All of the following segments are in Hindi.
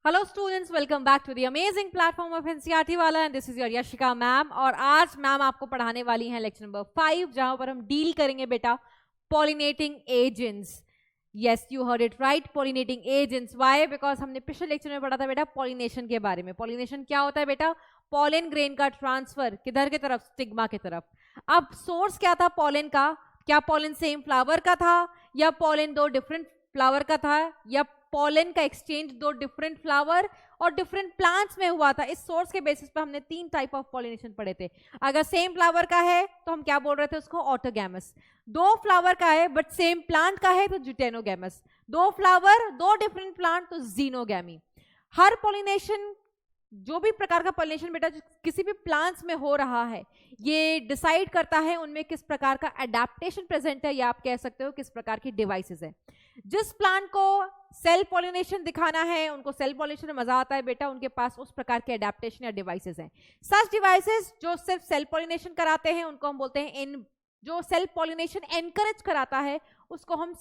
Hello students, welcome back to the amazing platform of NCERT वाला and this is your Yashika ma'am. और आज मैम आपको पढ़ाने वाली हैं लेक्चर नंबर 5, जहां पर हम डील करेंगे बेटा pollinating agents. Yes, you heard it right, pollinating agents. Why? Because हमने पिछले लेक्चर में पढ़ा था बेटा पॉलिनेशन के बारे में। पॉलिनेशन क्या होता है बेटा? पॉलन ग्रेन का ट्रांसफर किधर की तरफ? स्टिग्मा की तरफ। अब सोर्स क्या था पॉलन का? क्या पॉलन सेम फ्लावर का था, या पॉलन दो डिफरेंट फ्लावर का था, या पॉलन का एक्सचेंज दो डिफरेंट फ्लावर और डिफरेंट प्लांट्स में हुआ था? इस सोर्स के बेसिस पे हमने 3 टाइप ऑफ पॉलिनेशन पढ़े थे। अगर सेम फ्लावर का है तो हम क्या बोल रहे थे उसको? ऑटोगैमस। 2 फ्लावर का है बट सेम प्लांट का है तो ज्यूटेनोगैमस। 2 फ्लावर 2 डिफरेंट प्लांट तो जीनोगैमी। हर पॉलिनेशन, जो भी प्रकार का पॉलिनेशन बेटा जो किसी भी प्लांट्स में हो रहा है, ये डिसाइड करता है उनमें किस प्रकार का एडेप्टेशन प्रेजेंट है, या आप कह सकते हो किस प्रकार की डिवाइसेस है। जिस प्लांट को सेल पॉलिनेशन दिखाना है, उनको सेल पॉलिनेशन में मजा आता है बेटा, उनके पास उस प्रकार के एडेप्टेशन या डिवाइसेस हैं। सच डिवाइसेस जो सिर्फ सेल पॉलिनेशन कराते हैं उनको हम बोलते हैं जो सेल पॉलिनेशन एनकरेज कराता है उसको हम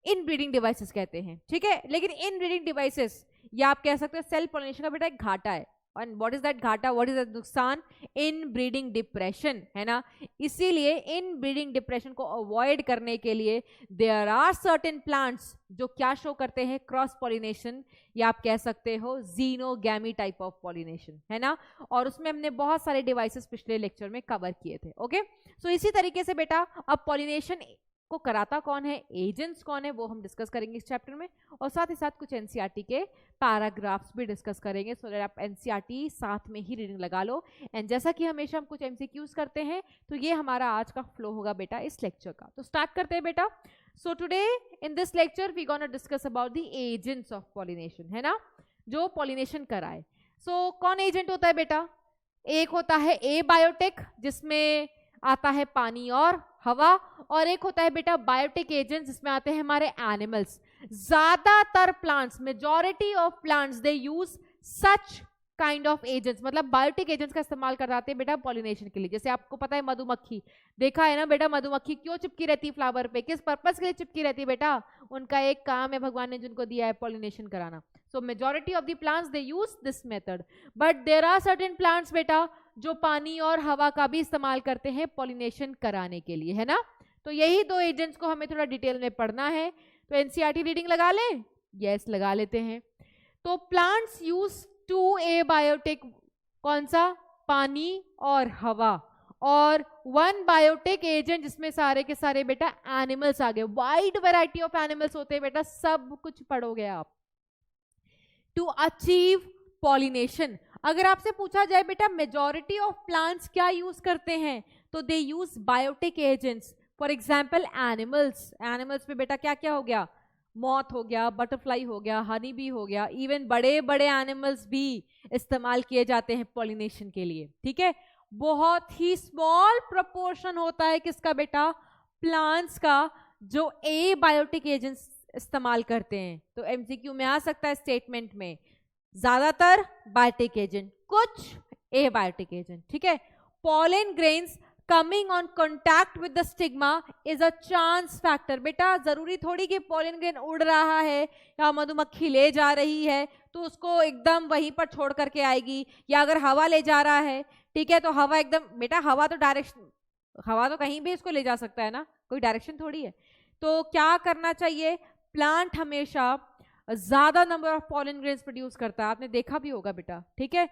इनब्रीडिंग डिवाइसेस कहते हैं। ठीक है, लेकिन इनब्रीडिंग डिवाइसेस या आप कह सकते हो सेल पॉलिनेशन का बेटा एक घाटा है। और व्हाट इज दैट घाटा, व्हाट इज दैट नुकसान? इन ब्रीडिंग डिप्रेशन, है ना। इसीलिए इन ब्रीडिंग डिप्रेशन को अवॉइड करने के लिए देयर आर सर्टेन प्लांट्स जो क्या शो करते हैं? क्रॉस पॉलिनेशन, या आप कह सकते हो जीनोगैमी टाइप ऑफ पॉलिनेशन, है ना। और उसमें हमने बहुत सारे डिवाइसेस पिछले लेक्चर में कवर किए थे। ओके, सो इसी तरीके से बेटा अब पॉलिनेशन को कराता कौन है, एजेंट्स कौन है, वो हम डिस्कस करेंगे इस चैप्टर में। और साथ ही साथ कुछ एनसीईआरटी के पैराग्राफ्स भी डिस्कस करेंगे, सो दैट आप एनसीईआरटी साथ में ही रीडिंग लगा लो। एंड जैसा कि हमेशा हम कुछ एमसीक्यूज करते हैं, तो ये हमारा आज का फ्लो होगा बेटा इस लेक्चर का। तो स्टार्ट करते हैं बेटा। So today in this lecture we gonna discuss about the agents of pollination, है ना, जो पॉलिनेशन कराए। सो कौन एजेंट होता है बेटा? एक होता है एबायोटिक, जिसमें आता है पानी और हवा, और एक होता है बेटा बायोटिक एजेंट, जिसमें आते हैं हमारे एनिमल्स। ज्यादातर plants, majority of plants they use such kind of agents, मतलब बायोटिक एजेंट्स का इस्तेमाल कर जाते हैं बेटा पॉलिनेशन के लिए। जैसे आपको पता है मधुमक्खी, देखा है ना बेटा, मधुमक्खी क्यों चिपकी रहती है फ्लावर पे? किस पर्पस के लिए चिपकी रहती है बेटा? उनका एक काम है भगवान ने जिनको दिया है, पॉलिनेशन कराना। So majority of the plants they use this method, but there are certain plants बेटा जो पानी और हवा का भी इस्तेमाल करते हैं पॉलिनेशन कराने के लिए, है ना। तो यही 2 एजेंट्स को हमें थोड़ा डिटेल में पढ़ना है। तो एनसीईआरटी रीडिंग लगा लें? यस, लगा लेते हैं। तो प्लांट्स यूज 2 एबायोटिक, कौन सा? पानी और हवा, और 1 बायोटिक एजेंट जिसमें सारे के सारे बेटा एनिमल्स आ गए। वाइड वैरायटी ऑफ एनिमल्स होते हैं बेटा, सब कुछ पढ़ोगे आप। टू अचीव पॉलिनेशन, अगर आपसे पूछा जाए बेटा मेजॉरिटी ऑफ प्लांट्स क्या यूज करते हैं, तो they use biotic agents. For example animals में बेटा क्या क्या हो गया? मॉथ हो गया, बटरफ्लाई हो गया, हनी बी हो गया, इवन बड़े बड़े एनिमल्स भी इस्तेमाल किए जाते हैं पॉलिनेशन के लिए। ठीक है, बहुत ही स्मॉल प्रोपोर्शन होता है किसका बेटा? प्लांट्स का, जो एबायोटिक एजेंट्स इस्तेमाल करते हैं। तो एमसीक्यू में आ सकता है स्टेटमेंट में, ज्यादातर बायोटिक एजेंट, कुछ एबायोटिक एजेंट। ठीक है, pollen grains coming on contact with the stigma is a chance factor. बेटा जरूरी थोड़ी कि पॉलन ग्रेन उड़ रहा है या मधुमक्खी ले जा रही है तो उसको एकदम वहीं पर छोड़ करके आएगी, या अगर हवा ले जा रहा है, ठीक है, तो हवा एकदम, बेटा हवा तो कहीं भी इसको ले जा सकता है ना, कोई डायरेक्शन थोड़ी है। तो क्या करना चाहिए? प्लांट हमेशा ज्यादा number of pollen grains produce करता है, आपने देखा भी होगा बेटा। ठीक है,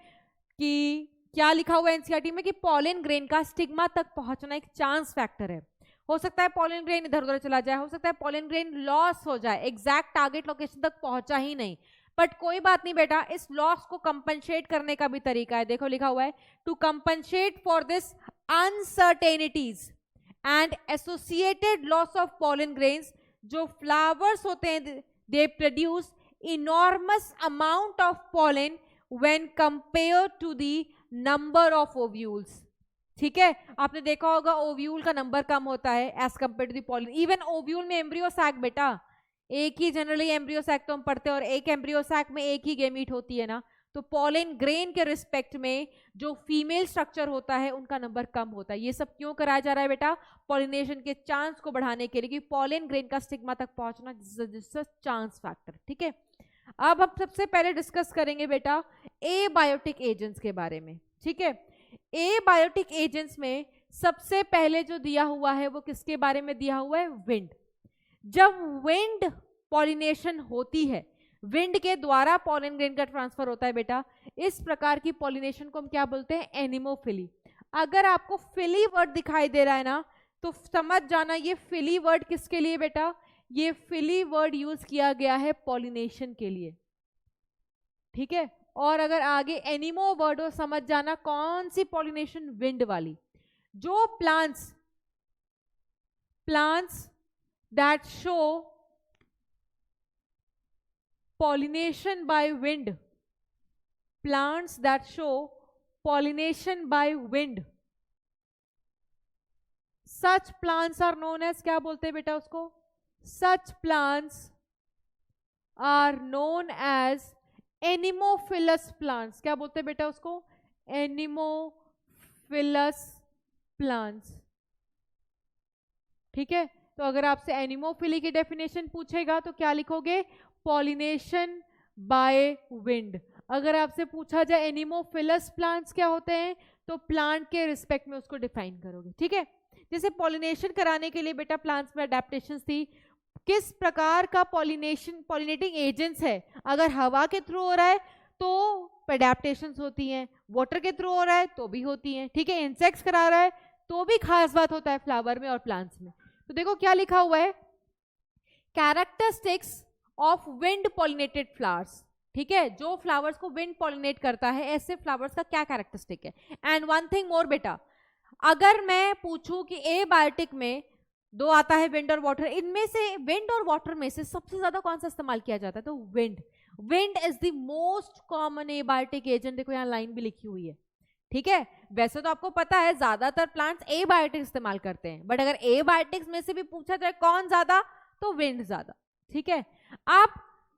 कि क्या लिखा हुआ है एनसीईआरटी में कि पॉलन ग्रेन का स्टिग्मा तक पहुंचना एक चांस फैक्टर है। हो सकता है पॉलन ग्रेन इधर उधर चला जाए, हो सकता है पॉलन ग्रेन लॉस हो जाए, एग्जैक्ट टारगेट लोकेशन तक पहुंचा ही नहीं, बट कोई बात नहीं बेटा, इस लॉस को कंपनसेट करने का भी तरीका है। देखो लिखा हुआ है, to compensate for this uncertainties and associated loss of pollen grains, जो फ्लावर्स होते हैं they produce enormous amount of pollen when compared to the number of ovules। ठीक है, आपने देखा होगा ओव्यूल का नंबर कम होता है as compare to the pollen. Even ovule में एम्ब्रियो सैक बेटा, एक ही जनरली एम्ब्रियो सैक तो हम पढ़ते हैं, और एक एम्ब्रियो सैक में एक ही गेमीट होती है ना। तो पॉलन ग्रेन के रिस्पेक्ट में जो फीमेल स्ट्रक्चर होता है उनका नंबर कम होता है। ये सब क्यों कराया जा रहा है बेटा? पॉलिनेशन के चांस को बढ़ाने के लिए, कि पॉलन ग्रेन का स्टिग्मा तक पहुंचना चांस फैक्टर। ठीक है, अब हम सबसे पहले डिस्कस करेंगे बेटा एबायोटिक एजेंट्स के बारे में, ठीक है। एबायोटिक एजेंट्स में सबसे पहले जो दिया हुआ है वो किसके बारे में दिया हुआ है? विंड। जब विंड पॉलिनेशन होती है, विंड के द्वारा पॉलन ग्रेन का ट्रांसफर होता है बेटा, इस प्रकार की पॉलिनेशन को हम क्या बोलते हैं? एनिमोफिली। अगर आपको फिली वर्ड दिखाई दे रहा है ना, तो समझ जाना ये फिली वर्ड किसके लिए बेटा? ये फिली वर्ड यूज किया गया है पॉलिनेशन के लिए, ठीक है। और अगर आगे एनिमो वर्ड हो, समझ जाना कौन सी पॉलिनेशन? विंड वाली। जो plants that show pollination by wind, plants that show pollination by wind, such plants are known as, क्या बोलते हैं बेटा उसको? such plants are known as anemophilous plants. क्या बोलते हैं बेटा उसको? एनिमोफिलस प्लांट्स, ठीक है। तो अगर आपसे एनिमोफिली की डेफिनेशन पूछेगा तो क्या लिखोगे? Pollination by wind. अगर आपसे पूछा जाए एनिमोफिलस प्लांट्स क्या होते हैं, तो प्लांट के रिस्पेक्ट में उसको डिफाइन करोगे, ठीक है। जैसे पॉलिनेशन कराने के लिए बेटा प्लांट्स में अडेप्टेशंस थी। किस प्रकार का पॉलिनेटिंग एजेंट्स है? अगर हवा के थ्रू हो रहा है तो अडेप्टेशंस होती हैं, वाटर के थ्रू हो रहा है तो भी होती हैं, ठीक है। इंसेक्ट्स करा रहा है तो भी खास बात होता है फ्लावर में और प्लांट्स में। तो देखो क्या लिखा हुआ है, characteristics of wind pollinated flowers, ठीक है। जो फ्लावर्स को विंड पॉलिनेट करता है, ऐसे फ्लावर्स का क्या कैरेक्टरिस्टिक है। एंड वन थिंग मोर बेटा, अगर मैं पूछूं कि एबायोटिक में दो आता है, विंड और वाटर, इनमें से विंड और वाटर में से सबसे ज्यादा कौन सा इस्तेमाल किया जाता है? तो wind. Wind is the most common abiotic agent. देखो यहाँ लाइन भी लिखी हुई है, ठीक है। वैसे तो आपको पता है ज्यादातर प्लांट्स एबायोटिक इस्तेमाल करते हैं, बट अगर एबायोटिक्स में से भी पूछा जाए कौन ज्यादा, तो विंड ज्यादा, ठीक है। आप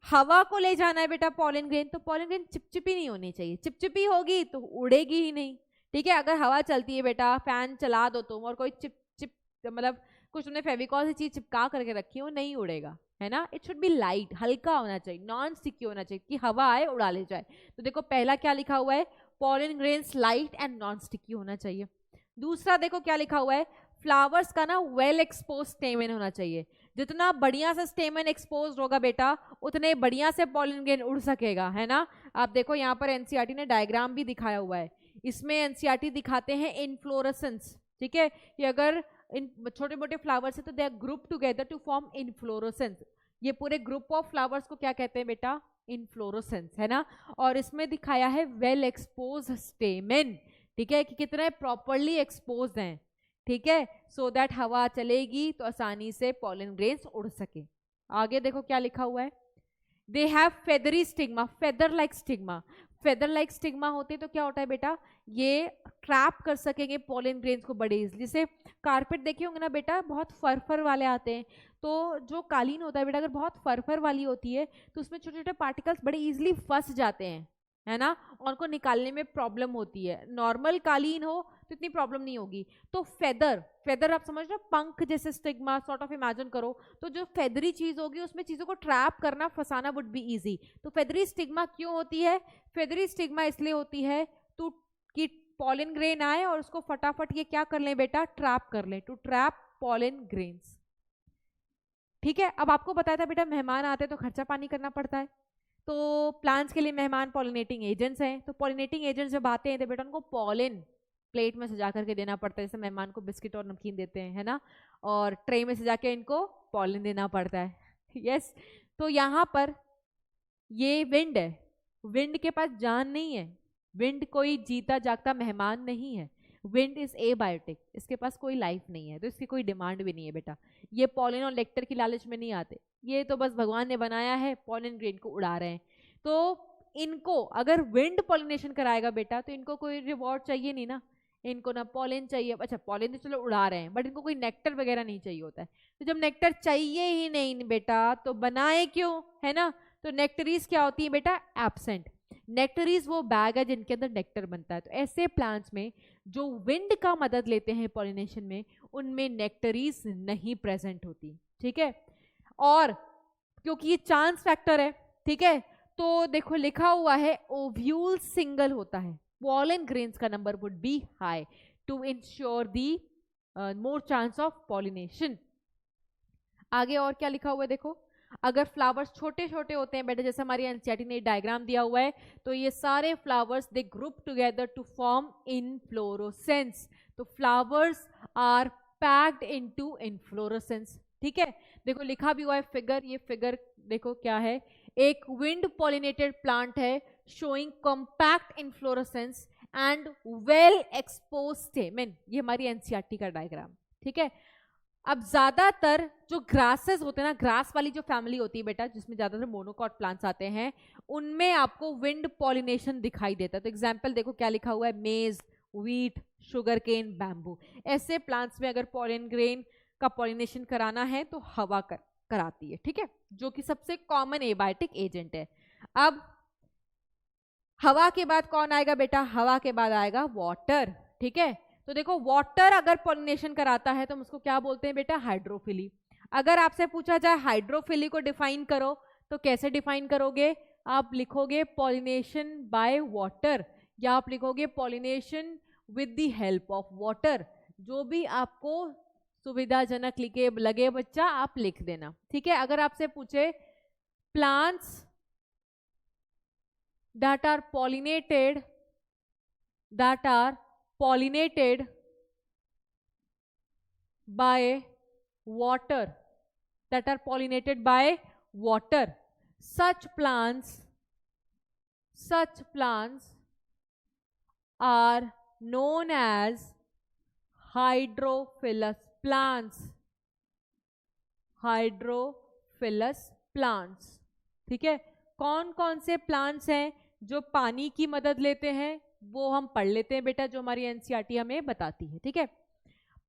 हवा को ले जाना है बेटा पॉलन ग्रेन, तो पॉलन ग्रेन चिपचिपी नहीं होनी चाहिए। चिपचिपी होगी तो उड़ेगी ही नहीं, ठीक है। अगर हवा चलती है बेटा, फैन चला दो तुम और कोई चिप मतलब कुछ तुमने फेविकॉल से चीज चिपका करके रखी हो, नहीं उड़ेगा, है ना। इट शुड बी लाइट, हल्का होना चाहिए, नॉन स्टिकी होना चाहिए कि हवा आए उड़ा ले जाए। तो देखो पहला क्या लिखा हुआ है? Pollen grains light and non sticky होना चाहिए। दूसरा देखो क्या लिखा हुआ है, फ्लावर्स का ना वेल एक्सपोज स्टेमन होना चाहिए। जितना बढ़िया से स्टेमन एक्सपोज होगा बेटा, उतने बढ़िया से पॉलन ग्रेन उड़ सकेगा, है ना। आप देखो यहाँ पर एनसीईआरटी ने डायग्राम भी दिखाया हुआ है। इसमें एनसीईआरटी दिखाते हैं इनफ्लोरेसेंस, ठीक है। कि अगर इन छोटे मोटे फ्लावर्स है तो they are group together to form inflorescence. ये पूरे ग्रुप ऑफ फ्लावर्स को क्या कहते हैं बेटा? इनफ्लोरेसेंस, है ना। और इसमें दिखाया है वेल एक्सपोज स्टेमन, ठीक है, कि कितने प्रॉपरली एक्सपोज हैं, ठीक है, सो दैट हवा चलेगी तो आसानी से पॉलन ग्रेन्स उड़ सके। आगे देखो क्या लिखा हुआ है, they have feathery stigma, feather like stigma. Feather like stigma होते तो क्या होता है बेटा? ये ट्रैप कर सकेंगे पॉलन ग्रेन्स को बड़े इजली से। कारपेट देखे होंगे ना बेटा, बहुत फर वाले आते हैं, तो जो कालीन होता है बेटा, अगर बहुत फर वाली होती है तो उसमें छोटे छोटे पार्टिकल्स बड़े इजीली फंस जाते हैं, है ना, और उनको निकालने में प्रॉब्लम होती है। नॉर्मल कालीन हो तो इतनी प्रॉब्लम नहीं होगी। तो फेदर आप समझ रहे हो, पंख जैसे स्टिग्मा सॉर्ट ऑफ इमेजिन करो, तो जो फेदरी चीज होगी उसमें चीजों को ट्रैप करना, फंसाना वुड बी इजी। तो फेदरी स्टिग्मा क्यों होती है? फेदरी स्टिग्मा इसलिए होती है तो कि पॉलन ग्रेन आए और उसको फटाफट ये क्या कर ले बेटा? ट्रैप कर ले, टू ट्रैप पॉलन ग्रेन्स, ठीक है। अब आपको बताया था बेटा मेहमान आते हैं तो खर्चा पानी करना पड़ता है, तो प्लांट्स के लिए मेहमान पॉलिनेटिंग एजेंट्स हैं। तो पॉलिनेटिंग एजेंट्स जब आते हैं तो बेटा उनको पॉलन प्लेट में सजा करके देना पड़ता है, जैसे मेहमान को बिस्किट और नमकीन देते हैं, है ना, और ट्रे में सजा के इनको पॉलन देना पड़ता है। यस, तो यहाँ पर ये विंड है, विंड के पास जान नहीं है, विंड कोई जीता जागता मेहमान नहीं है, विंड इज एबायोटिक, इसके पास कोई लाइफ नहीं है, तो इसकी कोई डिमांड भी नहीं है बेटा। ये पॉलन और नेक्टर की लालच में नहीं आते, ये तो बस भगवान ने बनाया है, पॉलन ग्रेन को उड़ा रहे हैं। तो इनको अगर विंड पॉलिनेशन कराएगा बेटा तो इनको कोई रिवॉर्ड चाहिए नहीं ना, इनको ना पॉलन चाहिए। अच्छा पॉलन तो चलो उड़ा रहे हैं, बट इनको कोई नेक्टर वगैरह नहीं चाहिए होता है। तो जब नेक्टर चाहिए ही नहीं बेटा तो बनाए क्यों, है ना। तो नेक्टरीज क्या होती है बेटा? एब्सेंट। नेक्टरीज वो बैग है जिनके अंदर नेक्टर बनता है। तो ऐसे प्लांट्स में जो विंड का मदद लेते हैं पॉलिनेशन में, उनमें नेक्टरीज नहीं प्रेजेंट होती, ठीक है। और क्योंकि ये चांस फैक्टर है, ठीक है, तो देखो लिखा हुआ है ओव्यूल सिंगल होता है, pollen grains का number would be high to ensure the more chance of pollination. आगे और क्या लिखा हुआ है देखो, अगर फ्लावर्स छोटे छोटे होते हैं बेटा, जैसे हमारी एनसीईआरटी ने डायग्राम दिया हुआ है, तो ये सारे flowers they group together to form inflorescence. तो flowers are packed into inflorescence. ठीक है, देखो लिखा भी हुआ है फिगर, ये फिगर देखो क्या है, एक विंड पॉलिनेटेड प्लांट है showing compact inflorescence and well expose स्टेमन. ये हमारी एनसीईआरटी का डायग्राम. ठीक है, अब ज्यादातर जो ग्रासेस होते हैं ना, ग्रास वाली जो फैमिली होती है बेटा, जिसमें ज्यादातर मोनोकॉट प्लांट्स आते हैं, उनमें आपको विंड पॉलिनेशन दिखाई देता है. तो एग्जांपल देखो क्या लिखा हुआ है, मेज, व्हीट, शुगर केन, बैम्बू. ऐसे प्लांट्स में अगर पॉलन ग्रेन का पॉलिनेशन कराना है तो हवा कराती है. ठीक है, जो कि सबसे कॉमन एबायोटिक एजेंट है. अब हवा के बाद कौन आएगा बेटा, हवा के बाद आएगा वाटर. ठीक है, तो देखो वाटर अगर पॉलिनेशन कराता है तो हम उसको क्या बोलते हैं बेटा, हाइड्रोफिली. अगर आपसे पूछा जाए हाइड्रोफिली को डिफाइन करो तो कैसे डिफाइन करोगे, आप लिखोगे पॉलिनेशन बाय वाटर, या आप लिखोगे pollination with the help of water. जो भी आपको सुविधाजनक लगे बच्चा आप लिख देना. ठीक है, अगर आपसे पूछे plants that are pollinated by water, such plants are known as hydrophilous plants. ठीक है, कौन कौन से प्लांट्स हैं जो पानी की मदद लेते हैं वो हम पढ़ लेते हैं बेटा, जो हमारी एनसीईआरटी हमें बताती है. ठीक है,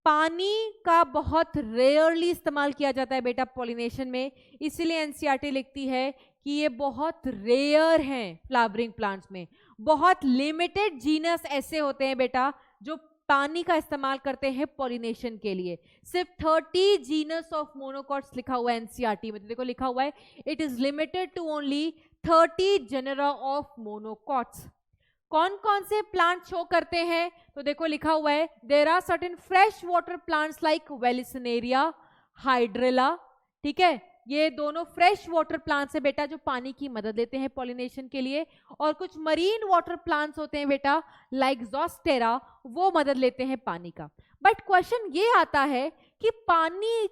पानी का बहुत रेयरली इस्तेमाल किया जाता है बेटा पॉलिनेशन में, इसलिए एनसीईआरटी लिखती है कि ये बहुत रेयर हैं फ्लावरिंग प्लांट्स में. बहुत लिमिटेड जीनस ऐसे होते हैं बेटा जो पानी का इस्तेमाल करते हैं पॉलिनेशन के लिए. सिर्फ 30 जीनस ऑफ मोनोकॉट्स लिखा हुआ है एनसीईआरटी में. तो देखो लिखा हुआ है it is limited to only 30 genera of monocots. कौन कौन से प्लांट शो करते हैं, तो देखो लिखा हुआ है there are certain fresh water plants like vallisneria, hydrilla. ठीक है, ये दोनों फ्रेश वाटर प्लांट्स है बेटा जो पानी की मदद लेते हैं पॉलिनेशन के लिए. और कुछ मरीन वाटर प्लांट्स होते हैं बेटा लाइक ज़ोस्टेरा, वो मदद लेते हैं पानी का. बट क्वेश्चन ये आता है कि पानी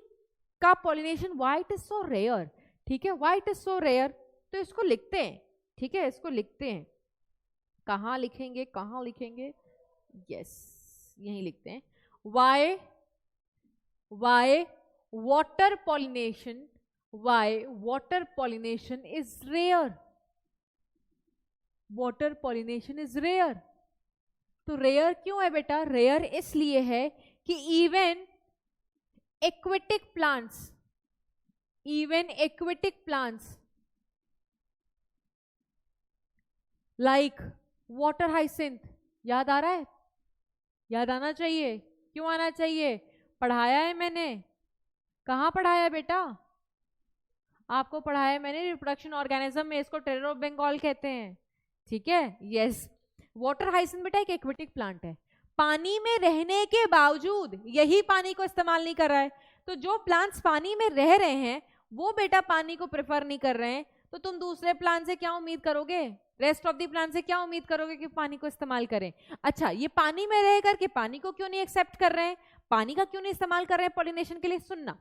का pollination why it is so rare. ठीक है, why it is so rare, तो इसको लिखते हैं. ठीक है, इसको लिखते हैं. कहाँ लिखेंगे, यस यहीं लिखते हैं. Why water pollination is rare. तो रेयर क्यों है बेटा, रेयर इसलिए है कि even aquatic plants like water hyacinth, याद आ रहा है, याद आना चाहिए. क्यों आना चाहिए, पढ़ाया है मैंने. कहाँ पढ़ाया बेटा, आपको पढ़ाया मैंने रिप्रोडक्शन ऑर्गेनिज्म में, इसको टेरर ऑफ बंगाल कहते हैं. ठीक है, यस. वाटर हाइसिंथ बेटा एक एक्वेटिक प्लांट है, पानी में रहने के बावजूद यही पानी को इस्तेमाल नहीं कर रहा है. तो जो प्लांट्स पानी में रह रहे हैं वो बेटा पानी को प्रेफर नहीं कर रहे हैं, तो तुम दूसरे प्लांट से क्या उम्मीद करोगे, रेस्ट ऑफ द प्लांट से क्या उम्मीद करोगे कि पानी को इस्तेमाल करें. अच्छा, ये पानी में रह करके पानी को क्यों नहीं एक्सेप्ट कर रहे हैं, पानी का क्यों नहीं इस्तेमाल कर रहे हैं पॉलिनेशन के लिए. सुनना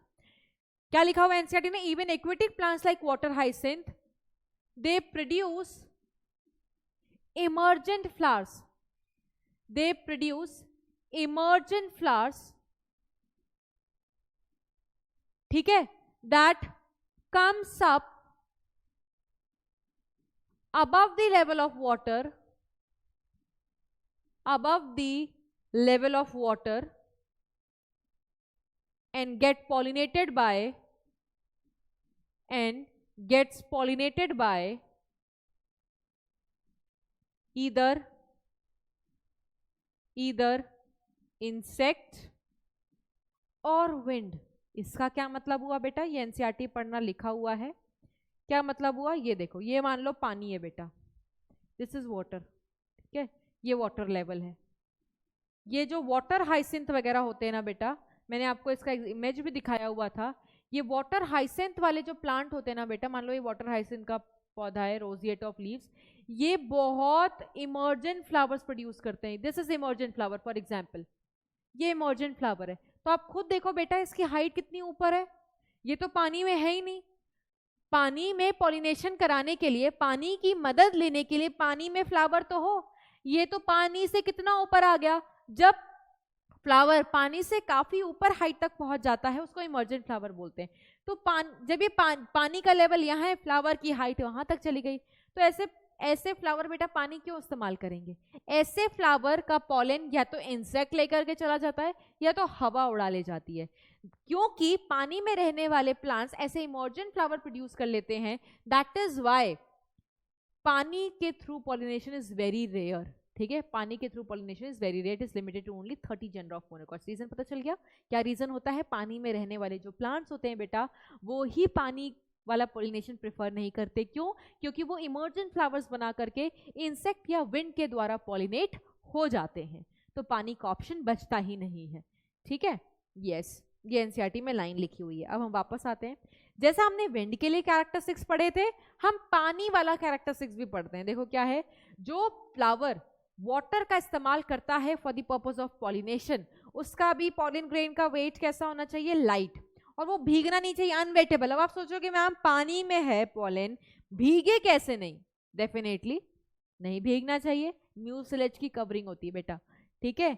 क्या लिखा हुआ है एनसीईआरटी ने, even aquatic plants like water hyacinth they produce emergent flowers. ठीक है, that comes up above the level of water and gets pollinated by either insect और wind. इसका क्या मतलब हुआ बेटा, ये एनसीईआरटी पढ़ना लिखा हुआ है क्या मतलब हुआ, ये देखो, ये मान लो पानी है बेटा, दिस इज वाटर, ठीक है, ये वाटर लेवल है। ये जो वाटर हाइसिंथ वगैरह होते हैं ना बेटा, मैंने आपको इसका इमेज भी दिखाया हुआ था, ये वाटर हाइसिंथ वाले जो प्लांट होते हैं ना बेटा, मान लो ये वाटर हाइसिंथ का पौधा है, रोजिएट ऑफ लीव्स, ये बहुत इमर्जेंट फ्लावर्स प्रोड्यूस करते हैं। This is emergent flower for example, ये इमर्जेंट फ्लावर है। तो आप खुद देखो बेटा इसकी हाइट कितनी ऊपर है, ये तो पानी में है ही नहीं। पानी में पॉलिनेशन कराने के लिए, पानी की मदद लेने के लिए पानी में फ्लावर तो हो, ये तो पानी से कितना ऊपर आ गया। जब फ्लावर पानी से काफी ऊपर हाइट तक पहुंच जाता है उसको इमर्जेंट फ्लावर बोलते हैं। तो जब ये पानी का लेवल यहाँ है, फ्लावर की हाइट वहां तक चली गई, तो ऐसे फ्लावर बेटा पानी क्यों इस्तेमाल करेंगे। ऐसे फ्लावर का पॉलन या तो इंसेक्ट लेकर के चला जाता है या तो हवा उड़ा ले जाती है, क्योंकि पानी में रहने वाले प्लांट्स ऐसे इमर्जेंट फ्लावर प्रोड्यूस कर लेते हैं। दैट इज वाई पानी के through pollination is very rare, ठीक है, पानी के through pollination is very rare, is limited to only 30 genera of monocots. Reason पता चल गया, क्या रीजन होता है, पानी में रहने वाले जो प्लांट्स होते हैं बेटा वो ही पानी वाला पॉलिनेशन प्रेफर नहीं करते। क्यों, क्योंकि वो इमर्जेंट फ्लावर्स बना करके इंसेक्ट या विंड के द्वारा पॉलिनेट हो जाते हैं, तो पानी का ऑप्शन बचता ही नहीं है, ठीक है। यस, ये एनसीईआरटी में लाइन लिखी हुई है। अब हम वापस आते हैं, जैसा हमने विंड के लिए कैरेक्टरिस्टिक्स पढ़े थे, हम पानी वाला कैरेक्टरिस्टिक्स भी पढ़ते हैं। देखो क्या है, जो फ्लावर वाटर का इस्तेमाल करता है for the purpose of pollination, उसका भी पॉलिन ग्रेन का वेट कैसा होना चाहिए, लाइट, और वो भीगना नहीं चाहिए, अनवेटेबल। अब आप सोचोगे मैम पानी में है पॉलन, भीगे कैसे नहीं, डेफिनेटली नहीं भीगना चाहिए, म्यूसिलेज की कवरिंग होती है बेटा, ठीक है।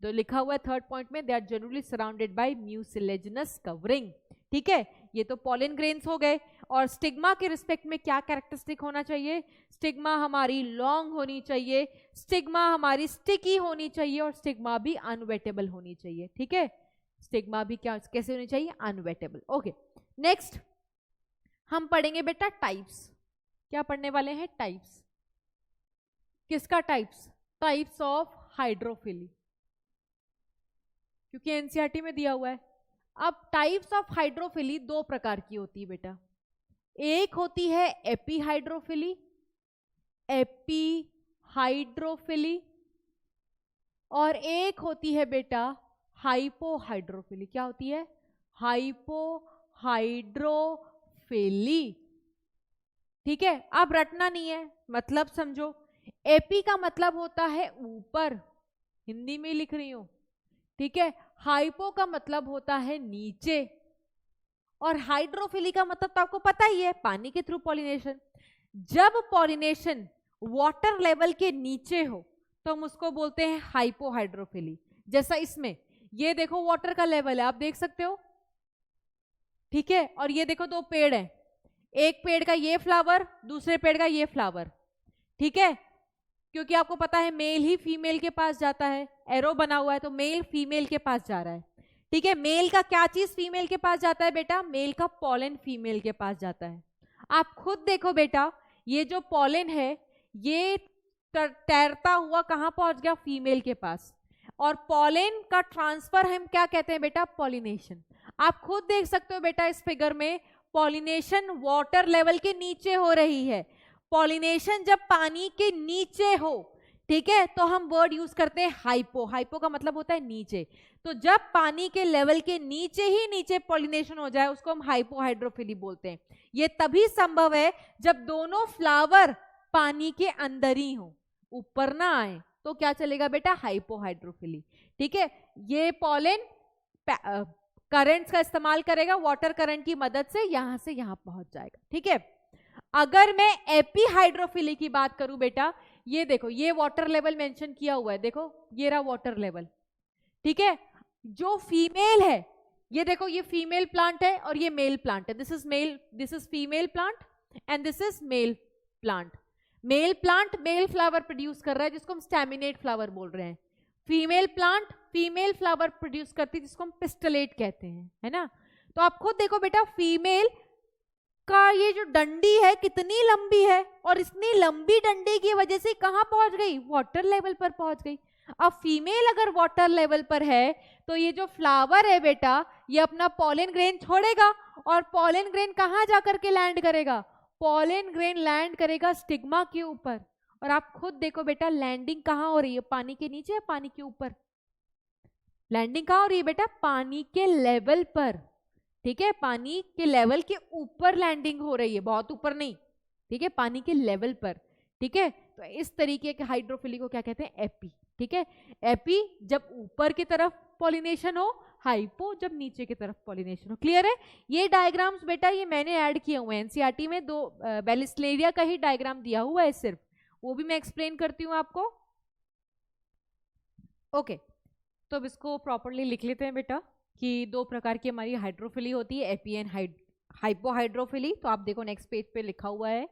तो लिखा हुआ है थर्ड पॉइंट में, they are generally surrounded by mucilaginous covering, ठीक है। ये तो पॉलन ग्रेन्स हो गए। और स्टिग्मा के रिस्पेक्ट में क्या कैरेक्टरिस्टिक होना चाहिए, स्टिग्मा हमारी लॉन्ग होनी चाहिए, स्टिग्मा हमारी स्टिकी होनी चाहिए, और स्टिग्मा भी अनवेटेबल होनी चाहिए, ठीक है। स्टिग्मा भी क्या कैसे होनी चाहिए, अनवेटेबल। ओके, नेक्स्ट हम पढ़ेंगे बेटा टाइप्स। क्या पढ़ने वाले हैं, टाइप्स। किसका टाइप्स, टाइप्स ऑफ हाइड्रोफिली, क्योंकि एनसीईआरटी में दिया हुआ है। अब टाइप्स ऑफ हाइड्रोफिली दो प्रकार की होती है बेटा, एक होती है एपीहाइड्रोफिली, एपीहाइड्रोफिली, और एक होती है बेटा हाइपोहाइड्रोफिली। क्या होती है, हाइपोहाइड्रोफिली, ठीक है। अब रटना नहीं है, मतलब समझो। एपी का मतलब होता है ऊपर, हिंदी में लिख रही हूं, ठीक है। हाइपो का मतलब होता है नीचे, और हाइड्रोफिली का मतलब तो आपको पता ही है, पानी के थ्रू पॉलिनेशन। जब पॉलिनेशन वाटर लेवल के नीचे हो तो हम उसको बोलते हैं हाइपोहाइड्रोफिली। जैसा इसमें ये देखो वाटर का लेवल है, आप देख सकते हो, ठीक है। और ये देखो दो पेड़ हैं, एक पेड़ का ये फ्लावर, दूसरे पेड़ का ये फ्लावर, ठीक है। क्योंकि आपको पता है मेल ही फीमेल के पास जाता है, एरो बना हुआ है, तो मेल फीमेल के पास जा रहा है, ठीक है। मेल का क्या चीज फीमेल के पास जाता है बेटा, मेल का पॉलन फीमेल के पास जाता है। आप खुद देखो बेटा, ये जो पॉलन है ये तैरता हुआ कहां पहुंच गया, फीमेल के पास, और पॉलन का ट्रांसफर हम क्या कहते हैं बेटा, पॉलिनेशन। आप खुद देख सकते हो बेटा इस फिगर में, पॉलिनेशन वाटर लेवल के नीचे हो रही है। पॉलिनेशन जब पानी के नीचे हो, ठीक है, तो हम वर्ड यूज करते हैं हाइपो। हाइपो का मतलब होता है नीचे। तो जब पानी के लेवल के नीचे ही नीचे पॉलिनेशन हो जाए उसको हम हाइपोहाइड्रोफिली बोलते हैं। ये तभी संभव है जब दोनों फ्लावर पानी के अंदर ही हो, ऊपर ना आए, तो क्या चलेगा बेटा, हाइपोहाइड्रोफिली, ठीक है। ये पॉलन करंट्स का इस्तेमाल करेगा, वाटर करंट की मदद से यहां पहुंच जाएगा, ठीक है। अगर मैं एपीहाइड्रोफिली की बात करूं बेटा, ये देखो ये वाटर लेवल मेंशन किया हुआ है, देखो ये रहा वाटर लेवल, ठीक है। जो फीमेल है, ये देखो ये फीमेल प्लांट है और ये मेल प्लांट है, this is female plant and this is male plant. Male plant male flower produce कर रहा है जिसको हम स्टैमिनेट फ्लावर बोल रहे हैं, female plant female flower produce करती है जिसको हम पिस्टलेट कहते हैं, है ना। तो आप खुद देखो बेटा, फीमेल का ये जो डंडी है कितनी लंबी है, और इतनी लंबी डंडी की वजह से कहां पहुंच गई, वाटर लेवल पर पहुंच गई। अब फीमेल अगर वाटर लेवल पर है तो ये जो फ्लावर है बेटा ये अपना पॉलन ग्रेन छोड़ेगा, और पॉलन ग्रेन कहां जाकर के लैंड करेगा, पॉलन ग्रेन लैंड करेगा स्टिग्मा के ऊपर, और आप खुद देखो बेटा लैंडिंग कहाँ हो रही है, पानी के नीचे या पानी के ऊपर? लैंडिंग कहाँ हो रही है बेटा? पानी के लेवल पर, ठीक है, पानी के लेवल के ऊपर लैंडिंग हो रही है, बहुत ऊपर नहीं, ठीक है, पानी के लेवल पर, ठीक है। तो इस तरीके के हाइड्रोफिली को क्या कहते हैं? एपी, ठीक है। एपी जब ऊपर की तरफ पॉलिनेशन हो, हाइपो जब नीचे की तरफ पॉलिनेशन हो। क्लियर है? ये डायग्राम्स बेटा ये मैंने ऐड किए हुए हैं, एनसीईआरटी में 2 बेलिस्लेरिया का ही डायग्राम दिया हुआ है सिर्फ, वो भी मैं एक्सप्लेन करती हूँ आपको। ओके, तो अब इसको प्रॉपरली लिख लेते हैं बेटा कि 2 प्रकार की हमारी हाइड्रोफिली होती है, एपी एंड हाइपोहाइड्रोफिली। तो आप देखो नेक्स्ट पेज पे लिखा हुआ है,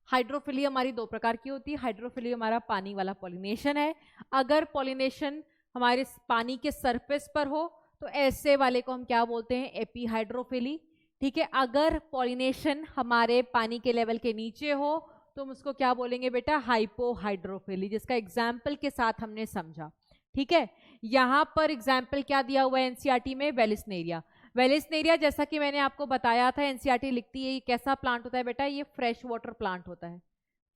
हाइड्रोफिली हमारी 2 प्रकार की होती है। हाइड्रोफिली हमारा पानी वाला पॉलिनेशन है, अगर पॉलिनेशन हमारे पानी के सरफेस पर हो तो ऐसे वाले को हम क्या बोलते हैं? एपी हाइड्रोफिली, ठीक है। अगर पॉलिनेशन हमारे पानी के लेवल के नीचे हो तो हम उसको क्या बोलेंगे बेटा? हाइपोहाइड्रोफिली, जिसका एग्जाम्पल के साथ हमने समझा, ठीक है। यहाँ पर एग्जाम्पल क्या दिया हुआ है एनसीईआरटी में? वेलिस्नेरिया। वेलिस्नेरिया जैसा कि मैंने आपको बताया था, एनसीईआरटी लिखती है ये कैसा प्लांट होता है बेटा? ये फ्रेश वाटर प्लांट होता है,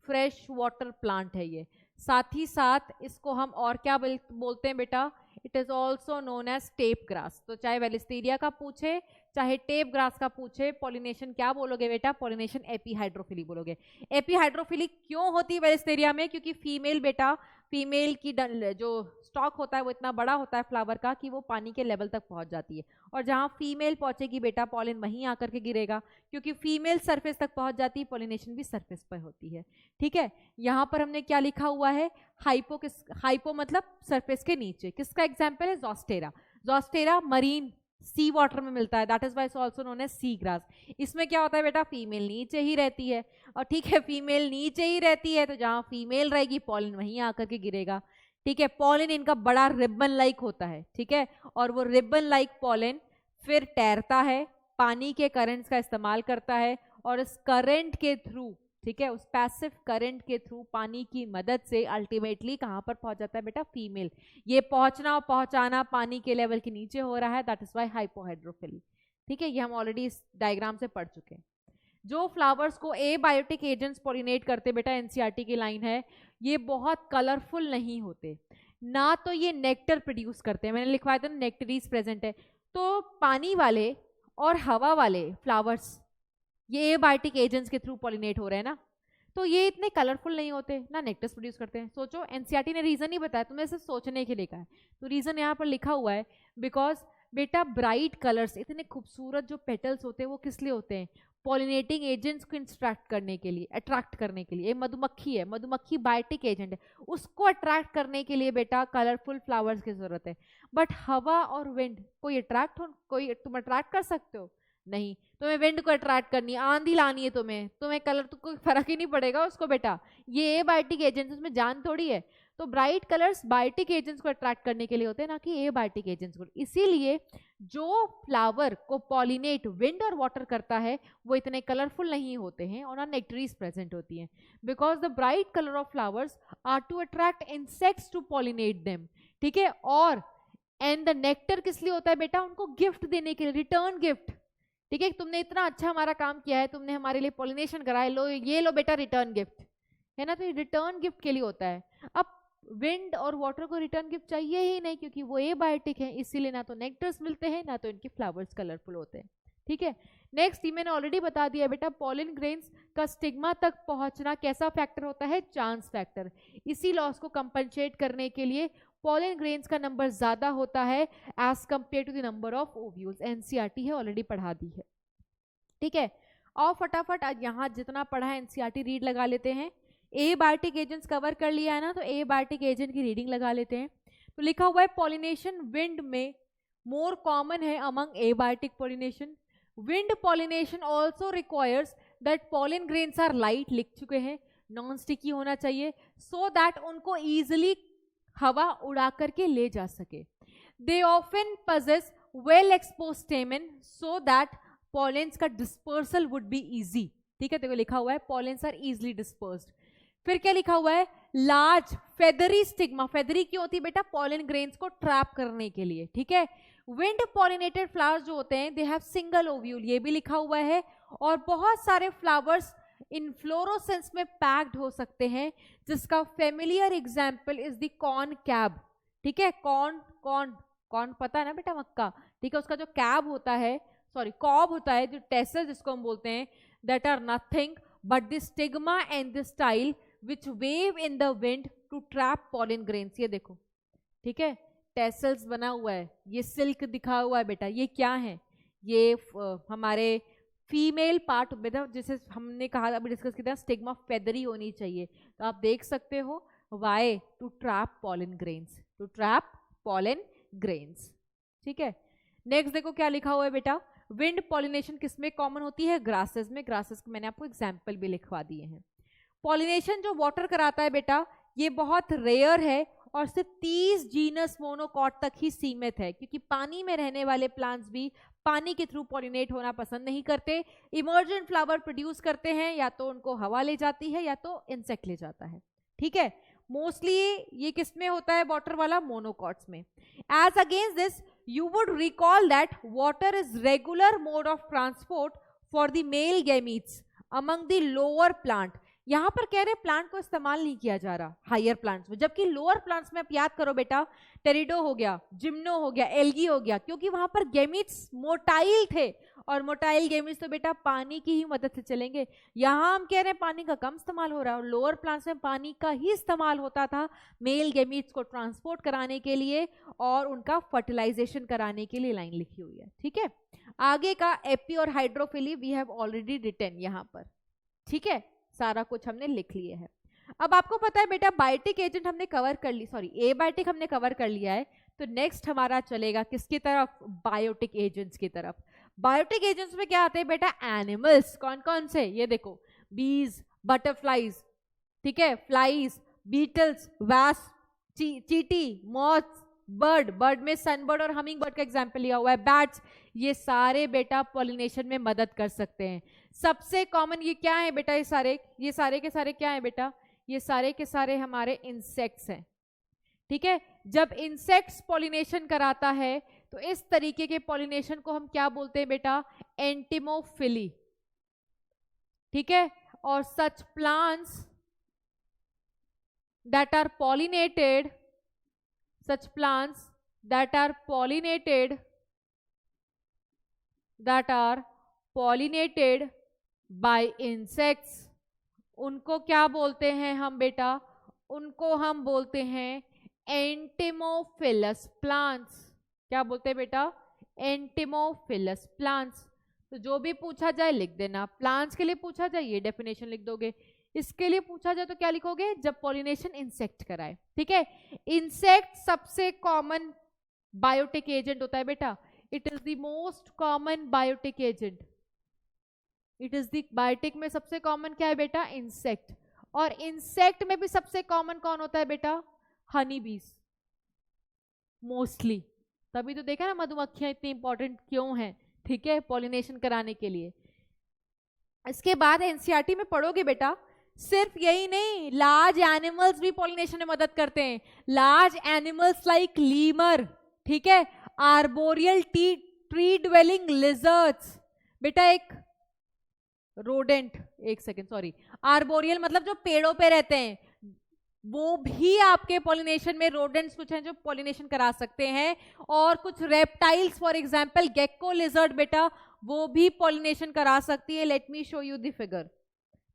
फ्रेश वाटर प्लांट है ये। साथ ही साथ इसको हम और क्या बोलते हैं बेटा? It is also known as tape grass. तो चाहे वेलिस्नेरिया का पूछे चाहे टेप ग्रास का पूछे, पॉलिनेशन क्या बोलोगे बेटा? पॉलिनेशन एपी हाइड्रोफिली बोलोगे। एपी हाइड्रोफिली क्यों होती है वेलिस्नेरिया में? क्योंकि फीमेल बेटा, फीमेल की जो स्टॉक होता है वो इतना बड़ा होता है फ्लावर का कि वो पानी के लेवल तक पहुंच जाती है, और जहां फीमेल पहुंचेगी बेटा पॉलिन वहीं आकर के गिरेगा, क्योंकि फीमेल सरफेस तक पहुंच जाती है, पॉलिनेशन भी सरफेस पर होती है, ठीक है। यहाँ पर हमने क्या लिखा हुआ है? हाइपो मतलब सरफेस के नीचे। किसका एग्जाम्पल है? ज़ोस्टेरा। ज़ोस्टेरा मरीन सी वाटर में मिलता है, that is why also known as sea grass. इसमें क्या होता है बेटा? फीमेल नीचे ही रहती है, और ठीक है फीमेल नीचे ही रहती है तो जहां फीमेल रहेगी पॉलिन वहीं आकर के गिरेगा, ठीक है। पॉलिन इनका बड़ा रिबन लाइक होता है, ठीक है, और वो रिबन लाइक पॉलिन फिर तैरता है, पानी के करंट्स का इस्तेमाल करता है, और इस करंट के थ्रू, ठीक है, उस पैसिव करंट के थ्रू पानी की मदद से अल्टीमेटली कहां पर पहुंच जाता है बेटा? फीमेल। ये पहुंचना और पहुंचाना पानी के लेवल के नीचे हो रहा है, दैट इज वाई हाइपोहाइड्रोफिली, ठीक है। ये हम ऑलरेडी इस डायग्राम से पढ़ चुके हैं। जो फ्लावर्स को एबायोटिक एजेंट्स पॉलिनेट करते बेटा, एनसीईआरटी की लाइन है, ये बहुत कलरफुल नहीं होते, ना तो ये नेक्टर प्रोड्यूस करते हैं, मैंने लिखवाया था नेक्टरीज प्रेजेंट है। तो पानी वाले और हवा वाले फ्लावर्स ये एबायोटिक एजेंट्स के थ्रू पॉलिनेट हो रहे हैं ना, तो ये इतने कलरफुल नहीं होते, ना नेक्टर्स प्रोड्यूस करते हैं। सोचो, एनसीईआरटी ने रीजन ही बताया, तुम्हें सिर्फ सोचने के लिए कहा है, तो रीजन यहाँ पर लिखा हुआ है बिकॉज बेटा ब्राइट कलर्स, इतने खूबसूरत जो पेटल्स होते हैं वो किस लिए होते हैं? पॉलिनेटिंग एजेंट्स को इंस्ट्रैक्ट करने के लिए, अट्रैक्ट करने के लिए। मधुमक्खी है, मधुमक्खी बायोटिक एजेंट है, उसको अट्रैक्ट करने के लिए बेटा कलरफुल फ्लावर्स की जरूरत है। बट हवा और विंड, कोई तुम अट्रैक्ट कर सकते हो? नहीं। तुम्हें विंड को अट्रैक्ट करनी है, आंधी लानी है तुम्हें कलर तो कोई फर्क ही नहीं पड़ेगा उसको बेटा, ये एबायोटिक एजेंट्स, उसमें जान थोड़ी है। तो ब्राइट कलर्स बायोटिक एजेंट्स को अट्रैक्ट करने के लिए होते हैं, ना कि एबायोटिक एजेंट्स को। इसीलिए जो फ्लावर को पॉलिनेट विंड और वाटर करता है वो इतने कलरफुल नहीं होते हैं, और ना नेक्टरीज प्रेजेंट होती हैं, because the bright colour of flowers are to attract insects to pollinate them, ठीक है। और एंड द नेक्टर किस लिए होता है बेटा? उनको गिफ्ट देने के लिए, रिटर्न गिफ्ट, ठीक है। तुमने इतना अच्छा हमारा काम किया है, तुमने हमारे लिए पॉलिनेशन कराया, लो ये लो बेटा रिटर्न गिफ्ट, है ना। तो ये रिटर्न गिफ्ट के लिए होता है। अब विंड और वाटर को रिटर्न गिफ्ट चाहिए ही नहीं, क्योंकि वो एबायोटिक है, इसीलिए ना तो नेक्टर्स मिलते हैं ना तो इनके फ्लावर्स कलरफुल होते हैं, ठीक है। नेक्स्ट, ये मैंने ऑलरेडी बता दिया बेटा, पॉलिन ग्रेन्स का स्टिग्मा तक पहुंचना कैसा फैक्टर होता है? Chance factor. इसी लॉस को कंपनसेट करने के लिए पॉलिन ग्रेन्स का नंबर ज्यादा होता है as compare to the number of ovules. NCERT है, ऑलरेडी पढ़ा दी है, ठीक है। और फटाफट आज यहाँ जितना पढ़ा है एनसीईआरटी रीड लगा लेते हैं। एबायोटिक एजेंट्स कवर कर लिया है ना, तो एबायोटिक एजेंट की रीडिंग लगा लेते हैं। तो लिखा हुआ है पॉलिनेशन विंड में मोर कॉमन है among abiotic pollination. Wind pollination also requires that pollen grains are light, लिख चुके हैं, नॉन स्टिकी होना चाहिए, सो दैट उनको ईजिली हवा उड़ा करके ले जा सके। They often possess well expose स्टेमन so that pollens का डिस्पर्सल वुड बी इजी, ठीक है। देखो लिखा हुआ है पॉलेंस आर इजिली डिस्पर्स्ड। फिर क्या लिखा हुआ है? Large feathery stigma. फेदरी क्यों होती है बेटा? पॉलन ग्रेन्स को ट्रैप करने के लिए, ठीक है। विंड पॉलिनेटेड फ्लावर्स जो होते हैं दे हैव सिंगल ओव्यूल, ये भी लिखा हुआ है। और बहुत सारे फ्लावर्स इन्फ्लोरोसेंस में पैक्ड हो सकते हैं, जिसका familiar example is the corn cab. ठीक है, कॉर्न कॉर्न कॉर्न पता है ना बेटा, मक्का। ठीक है, उसका जो कैब होता है, सॉरी कॉब होता है, जो टेसल जिसको हम बोलते हैं, that are nothing but the stigma and the style which wave in the wind to trap pollen grains. ये देखो, ठीक है, टेसल्स बना हुआ है, ये सिल्क दिखा हुआ है बेटा, ये क्या है, ये हमारे फीमेल पार्ट बेटा, जिसे हमने कहा अभी डिस्कस किया, स्टिग्मा फेदरी होनी चाहिए। तो आप देख सकते हो, why to trap pollen grains, to trap pollen grains. ठीक है, नेक्स्ट देखो क्या लिखा हुआ है बेटा, विंड पॉलिनेशन किसमें कॉमन होती है, ग्रासेस में। ग्रासेस के मैंने आपको एग्जाम्पल भी लिखवा दिए हैं। पॉलिनेशन जो वाटर कराता है बेटा, ये बहुत रेयर है और सिर्फ 30 जीनस मोनोकॉट तक ही सीमित है, क्योंकि पानी में रहने वाले प्लांट्स भी पानी के थ्रू पॉलिनेट होना पसंद नहीं करते। इमर्जेंट फ्लावर प्रोड्यूस करते हैं, या तो उनको हवा ले जाती है या तो इंसेक्ट ले जाता है। ठीक है, मोस्टली ये किस में होता है, वाटर वाला, मोनोकॉट्स में। As against this you would recall that water is regular mode of transport for the male gametes among the lower plant। यहां पर कह रहे प्लांट को इस्तेमाल नहीं किया जा रहा हायर प्लांट्स में, जबकि लोअर प्लांट्स में आप याद करो बेटा, टेरिडो हो गया, जिम्नो हो गया, एल्गी हो गया, क्योंकि वहां पर गेमीट्स मोटाइल थे, और मोटाइल गेमीट्स तो बेटा पानी की ही मदद से चलेंगे। यहां हम कह रहे हैं पानी का कम इस्तेमाल हो रहा है, और लोअर प्लांट्स में पानी का ही इस्तेमाल होता था मेल गेमीट्स को ट्रांसपोर्ट कराने के लिए और उनका फर्टिलाइजेशन कराने के लिए। लाइन लिखी हुई है। ठीक है, आगे का एपी और hydrophily we have already written यहां पर। ठीक है, सारा कुछ हमने लिख लिया है। अब आपको पता है बेटा, बायोटिक एजेंट हमने कवर कर ली, सॉरी एबायोटिक हमने कवर कर लिया है, तो नेक्स्ट हमारा चलेगा किसकी तरफ, बायोटिक एजेंट्स की तरफ। बायोटिक एजेंट्स में क्या आते हैं बेटा, एनिमल्स। कौन कौन से, ये देखो, बीज, बटरफ्लाईज, ठीक है, फ्लाईज, बीटल्स, वैस्प, चीटी, मॉथ्स, बर्ड, बर्ड में सनबर्ड और हमिंग बर्ड का एग्जाम्पल लिया हुआ है, बैट्स, ये सारे बेटा पॉलिनेशन में मदद कर सकते हैं। सबसे कॉमन ये क्या है बेटा, ये सारे के सारे क्या है बेटा, ये सारे के सारे हमारे इंसेक्ट्स हैं। ठीक है, जब इंसेक्ट्स पॉलिनेशन कराता है तो इस तरीके के पॉलिनेशन को हम क्या बोलते हैं बेटा, एंटिमोफिली। ठीक है, और such plants that are pollinated, such plants that are pollinated by insects, उनको क्या बोलते हैं हम बेटा, उनको हम बोलते हैं एंटिमोफिलस प्लांट्स। क्या बोलते हैं बेटा, एंटिमोफिलस प्लांट्स। तो जो भी पूछा जाए लिख देना, प्लांट्स के लिए पूछा जाए ये डेफिनेशन लिख दोगे, इसके लिए पूछा जाए तो क्या लिखोगे, जब पॉलिनेशन इंसेक्ट कराए। ठीक है, इंसेक्ट सबसे कॉमन बायोटिक एजेंट होता है बेटा, it is the most common biotic agent. It is the biotic में सबसे कॉमन क्या है बेटा, इंसेक्ट। और इंसेक्ट में भी सबसे कॉमन कौन होता है बेटा, हनी बीज मोस्टली। तभी तो देखा ना मधुमक्खियां इतनी इंपॉर्टेंट क्यों हैं, ठीक है, पॉलिनेशन कराने के लिए। इसके बाद एनसीईआरटी में पढ़ोगे बेटा, सिर्फ यही नहीं, लार्ज एनिमल्स भी पॉलिनेशन में मदद करते हैं। लार्ज एनिमल्स लाइक लीमर, ठीक है, आर्बोरियल ट्री ड्वेलिंग लिजर्ड्स, बेटा एक रोडेंट, एक सेकेंड सॉरी, आर्बोरियल मतलब जो पेड़ों पे रहते हैं, वो भी आपके पॉलिनेशन में, रोडेंट्स कुछ हैं जो पॉलिनेशन करा सकते हैं। और कुछ reptiles for example gecko lizard बेटा, वो भी पॉलिनेशन करा सकती है। Let me show you the figure,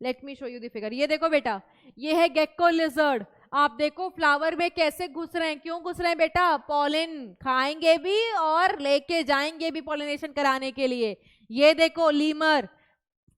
let me show you the figure. ये देखो बेटा, ये है गेक्को लिजर्ड। आप देखो फ्लावर में कैसे घुस रहे हैं, क्यों घुस रहे हैं बेटा, पॉलिन खाएंगे भी और लेके जाएंगे भी पॉलिनेशन कराने के लिए। ये देखो लीमर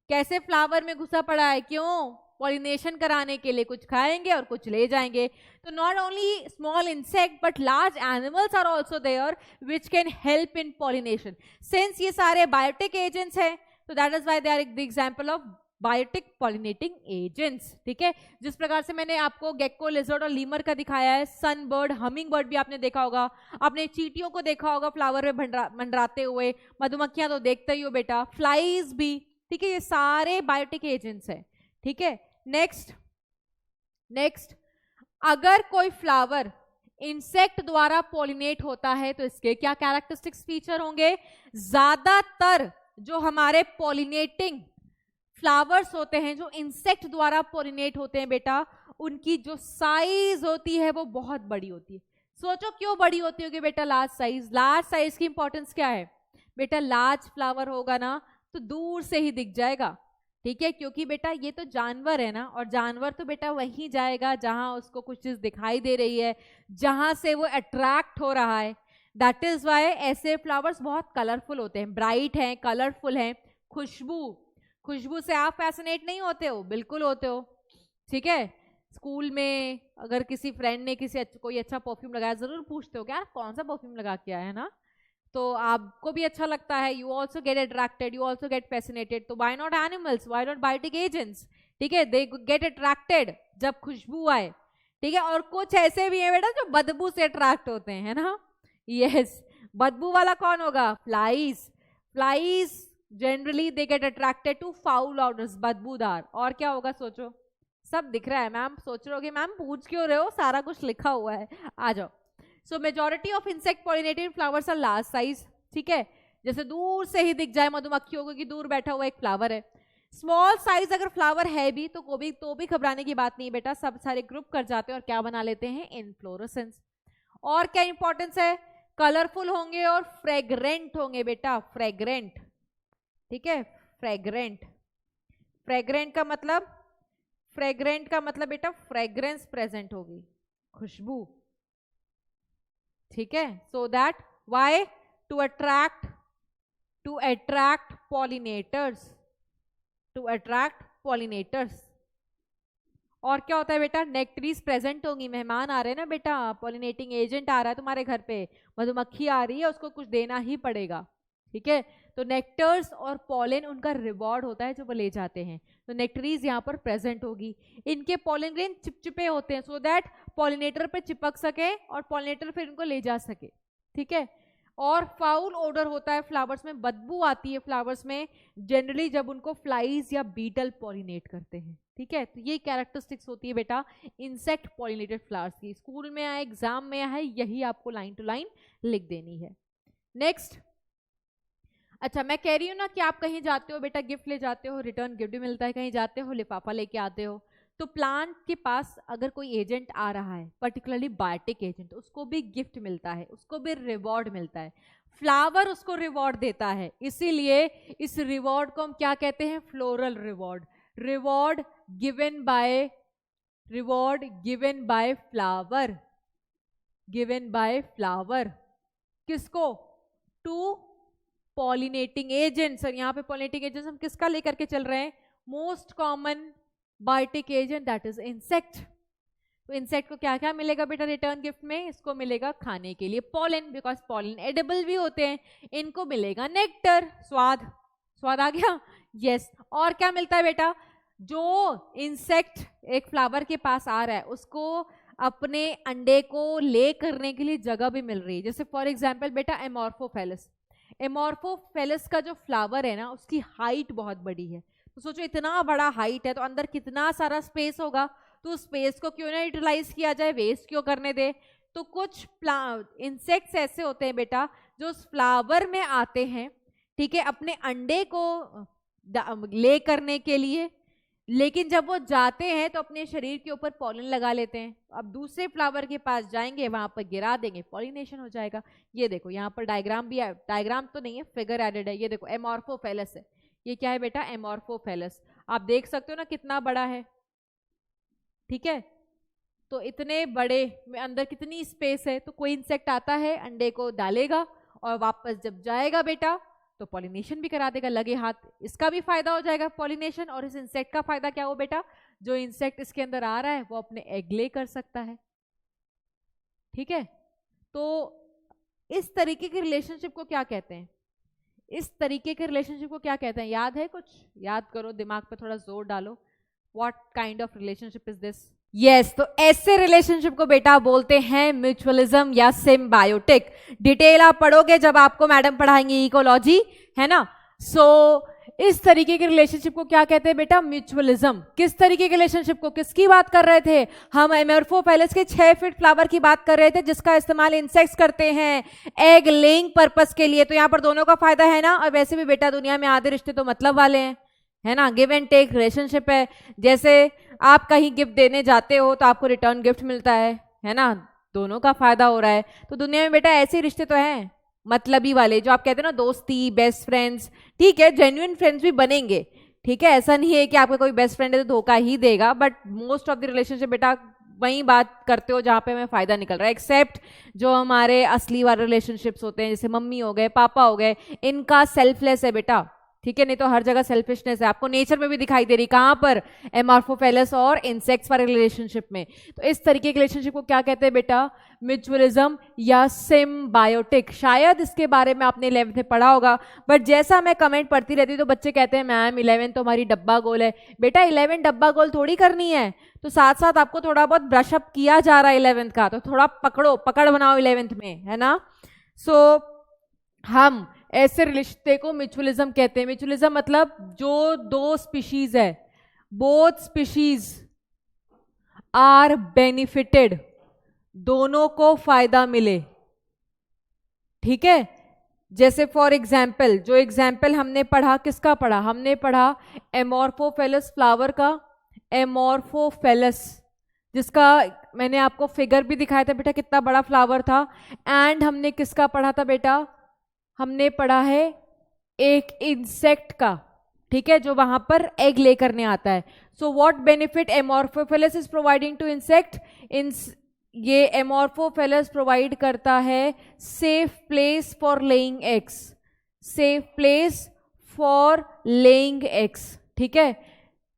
कैसे फ्लावर में घुसा पड़ा है, क्यों, पॉलिनेशन कराने के लिए, कुछ खाएंगे और कुछ ले जाएंगे। तो not only small insect but large animals are also there which can help in pollination. Since ये सारे बायोटिक एजेंट्स हैं, तो that is why they are the example of biotic pollinating agents. ठीक है, जिस प्रकार से मैंने आपको गेक्को लिजर्ड और लीमर का दिखाया है, सनबर्ड, हमिंग बर्ड भी आपने देखा होगा, आपने चींटियों को देखा होगा फ्लावर में मंडराते हुए, मधुमक्खियां तो देखते ही हो बेटा, फ्लाइज भी, ठीक है, ये सारे बायोटिक एजेंट्स हैं। ठीक है, नेक्स्ट अगर कोई फ्लावर इंसेक्ट द्वारा पॉलिनेट होता है तो इसके क्या कैरेक्टरिस्टिक्स फीचर होंगे, ज्यादातर जो हमारे पॉलिनेटिंग फ्लावर्स होते हैं जो इंसेक्ट द्वारा पोलिनेट होते हैं बेटा, उनकी जो साइज होती है वो बहुत बड़ी होती है। सोचो क्यों बड़ी होती होगी बेटा लार्ज साइज? लार्ज साइज की इंपॉर्टेंस क्या है बेटा? लार्ज फ्लावर होगा ना तो दूर से ही दिख जाएगा, ठीक है, क्योंकि बेटा ये तो जानवर है ना, और जानवर तो बेटा वहीं जाएगा जहां उसको कुछ चीज दिखाई दे रही है, जहां से वो अट्रैक्ट हो रहा है। दैट इज वाई ऐसे फ्लावर्स बहुत कलरफुल होते हैं, ब्राइट हैं, कलरफुल हैं। खुशबू से आप फैसिनेट नहीं होते हो? बिल्कुल होते हो, ठीक है। स्कूल में अगर किसी फ्रेंड ने कोई अच्छा परफ्यूम लगाया, जरूर पूछते हो क्या कौन सा परफ्यूम लगा के आया है ना, तो आपको भी अच्छा लगता है, you also get attracted, you also get fascinated. तो why not animals, why not biotic agents, ठीक है, दे गेट अट्रैक्टेड जब खुशबू आए, ठीक है। और कुछ ऐसे भी है बेटा जो बदबू से अट्रैक्ट होते हैं, है ना। यस, बदबू वाला कौन होगा? Flies generally they get attracted to foul odours, बदबूदार। और क्या होगा सोचो? सब दिख रहा है मैम, सोच रहे होगे मैम पूछ क्यों रहे हो, सारा कुछ लिखा हुआ है, आ जाओ। So majority of insect pollinated flowers are large size, ठीक है, जैसे दूर से ही दिख जाए मधुमक्खियों को कि दूर बैठा हुआ एक फ्लावर है। स्मॉल साइज अगर फ्लावर है भी तो भी घबराने की बात नहीं बेटा, सब सारे ग्रुप कर जाते हैं और क्या बना लेते हैं? इनफ्लोरेसेंस। और क्या इंपॉर्टेंस है? कलरफुल होंगे और फ्रेग्रेंट होंगे बेटा, फ्रेग्रेंट, ठीक है, फ्रेग्रेंट। फ्रेग्रेंट का मतलब बेटा फ्रेग्रेंस प्रेजेंट होगी, खुशबू, ठीक है। So that why to attract pollinators. और क्या होता है बेटा? नेक्टरीज प्रेजेंट होंगी, मेहमान आ रहे हैं ना बेटा, पॉलिनेटिंग एजेंट आ रहा है तुम्हारे घर पे, मधुमक्खी आ रही है, उसको कुछ देना ही पड़ेगा, ठीक है। तो नेक्टर्स और पॉलन उनका रिवॉर्ड होता है जो वो ले जाते हैं। तो नेक्टरीज यहाँ पर प्रेजेंट होगी, इनके पॉलन ग्रेन चिपचिपे होते हैं सो दैट पॉलिनेटर पे चिपक सके और पॉलिनेटर फिर इनको ले जा सके, ठीक है। और फाउल ओडर होता है फ्लावर्स में, बदबू आती है फ्लावर्स में जनरली जब उनको फ्लाइज या बीटल पॉलिनेट करते हैं, ठीक है। तो ये कैरेक्टरिस्टिक्स होती है बेटा इंसेक्ट पॉलिनेटेड फ्लावर्स की। स्कूल में आए, एग्जाम में आए, यही आपको लाइन टू लाइन लिख देनी है। नेक्स्ट, अच्छा मैं कह रही हूँ ना कि आप कहीं जाते हो बेटा, गिफ्ट ले जाते हो, रिटर्न गिफ्ट भी मिलता है, कहीं जाते हो लिफाफा लेके आते हो, तो प्लांट के पास अगर कोई एजेंट आ रहा है, पर्टिकुलरली बायोटिक एजेंट, उसको भी गिफ्ट मिलता है, उसको भी रिवॉर्ड मिलता है, फ्लावर उसको रिवॉर्ड देता है, इसीलिए इस रिवॉर्ड को हम क्या कहते हैं? Floral reward. Reward given by flower, किसको? To pollinating agents. और यहाँ पे पॉलिनेटिंग एजेंट्स हम किसका लेकर के चल रहे हैं? Most common biotic agent, that is insect. तो इंसेक्ट को क्या क्या मिलेगा बेटा रिटर्न गिफ्ट में? इसको मिलेगा खाने के लिए पॉलन, बिकॉज पॉलन एडिबल भी होते हैं। इनको मिलेगा नेक्टर, स्वाद आ गया, यस। और क्या मिलता है बेटा? जो इंसेक्ट एक फ्लावर के पास आ रहा है उसको अपने अंडे को ले करने के लिए जगह भी मिल रही है। जैसे फॉर एग्जाम्पल बेटा एमोर्फोफेलस का जो फ्लावर है ना, उसकी हाइट बहुत बड़ी है। तो सोचो इतना बड़ा हाइट है तो अंदर कितना सारा स्पेस होगा, तो स्पेस को क्यों ना यूटिलाइज किया जाए, वेस्ट क्यों करने दे। तो कुछ इंसेक्ट्स ऐसे होते हैं बेटा जो उस फ्लावर में आते हैं, ठीक है, अपने अंडे को ले करने के लिए, लेकिन जब वो जाते हैं तो अपने शरीर के ऊपर पॉलन लगा लेते हैं। अब दूसरे फ्लावर के पास जाएंगे, वहां पर गिरा देंगे, पॉलिनेशन हो जाएगा। ये देखो यहाँ पर डायग्राम भी है, डायग्राम तो नहीं है, फिगर एडेड है। ये देखो एमोर्फोफेलस है, ये क्या है बेटा? एमोर्फोफेलस। आप देख सकते हो ना कितना बड़ा है, ठीक है। तो इतने बड़े में अंदर कितनी स्पेस है, तो कोई इंसेक्ट आता है, अंडे को डालेगा और वापस जब जाएगा बेटा तो पॉलिनेशन भी करा देगा लगे हाथ। इसका भी फायदा हो जाएगा पॉलिनेशन, और इस इंसेक्ट का फायदा क्या हो बेटा? जो इंसेक्ट इसके अंदर आ रहा है वो अपने एग ले कर सकता है, ठीक है। तो इस तरीके के रिलेशनशिप को क्या कहते हैं? याद है कुछ? याद करो, दिमाग पे थोड़ा जोर डालो। What kind of relationship is this? Yes, तो ऐसे रिलेशनशिप को बेटा बोलते हैं म्यूचुअलिज्म या सिम्बायोटिक। डिटेल आप पढ़ोगे जब आपको मैडम पढ़ाएंगे इकोलॉजी, है ना। सो इस तरीके के रिलेशनशिप को क्या कहते हैं बेटा? म्यूचुअलिज्म। किस तरीके के रिलेशनशिप को, किसकी बात कर रहे थे हम? एमोर्फोफेलस के 6 फीट फ्लावर की बात कर रहे थे जिसका इस्तेमाल इंसेक्ट्स करते हैं एग लेइंग पर्पस के लिए। तो यहाँ पर दोनों का फायदा है ना। और वैसे भी बेटा दुनिया में आधे रिश्ते तो मतलब वाले हैं, है ना, गिव एंड टेक रिलेशनशिप है। जैसे आप कहीं गिफ्ट देने जाते हो तो आपको रिटर्न गिफ्ट मिलता है ना, दोनों का फायदा हो रहा है। तो दुनिया में बेटा ऐसे रिश्ते तो हैं मतलबी वाले, जो आप कहते हैं ना दोस्ती, बेस्ट फ्रेंड्स, ठीक है, जेन्युइन फ्रेंड्स भी बनेंगे, ठीक है, ऐसा नहीं है कि आपका कोई बेस्ट फ्रेंड है तो धोखा ही देगा, but most of the relationship बेटा वही बात करते हो जहाँ पे हमें फायदा निकल रहा है, एक्सेप्ट जो हमारे असली वाले रिलेशनशिप्स होते हैं, जैसे मम्मी हो गए, पापा हो गए, इनका सेल्फलेस है बेटा, ठीक है, नहीं तो हर जगह सेल्फिशनेस है, आपको नेचर में भी दिखाई दे रही, कहाँ पर, एमॉर्फोफेलस और इंसेक्ट्स वाले रिलेशनशिप में। तो इस तरीके के रिलेशनशिप को क्या कहते हैं बेटा, म्यूचुअलिज्म या सिम्बायोटिक। शायद इसके बारे में आपने 11th में पढ़ा होगा, बट जैसा मैं कमेंट पढ़ती रहती तो बच्चे कहते हैं मैम 11 तो हमारी डब्बा गोल है। बेटा 11 डब्बा गोल थोड़ी करनी है, तो साथ साथ आपको थोड़ा बहुत ब्रशअप किया जा रहा है 11th का, तो थोड़ा पकड़ बनाओ 11th में, है ना। सो हम ऐसे रिश्ते को म्यूचुअलिज्म कहते हैं। म्यूचुअलिज्म मतलब जो दो स्पीशीज है, बोथ स्पीशीज आर बेनिफिटेड, दोनों को फायदा मिले, ठीक है। जैसे फॉर एग्जाम्पल, जो एग्जाम्पल हमने पढ़ा, किसका पढ़ा, हमने पढ़ा एमॉर्फोफेलस फ्लावर का, एमॉर्फोफेलस, जिसका मैंने आपको फिगर भी दिखाया था बेटा, कितना बड़ा फ्लावर था। एंड हमने किसका पढ़ा था बेटा, हमने पढ़ा है एक इंसेक्ट का, ठीक है, जो वहां पर एग ले करने आता है। So what benefit amorphophallus is providing to insect, ये एमॉर्फोफेलस प्रोवाइड करता है safe place for laying eggs, safe place for laying eggs, ठीक है।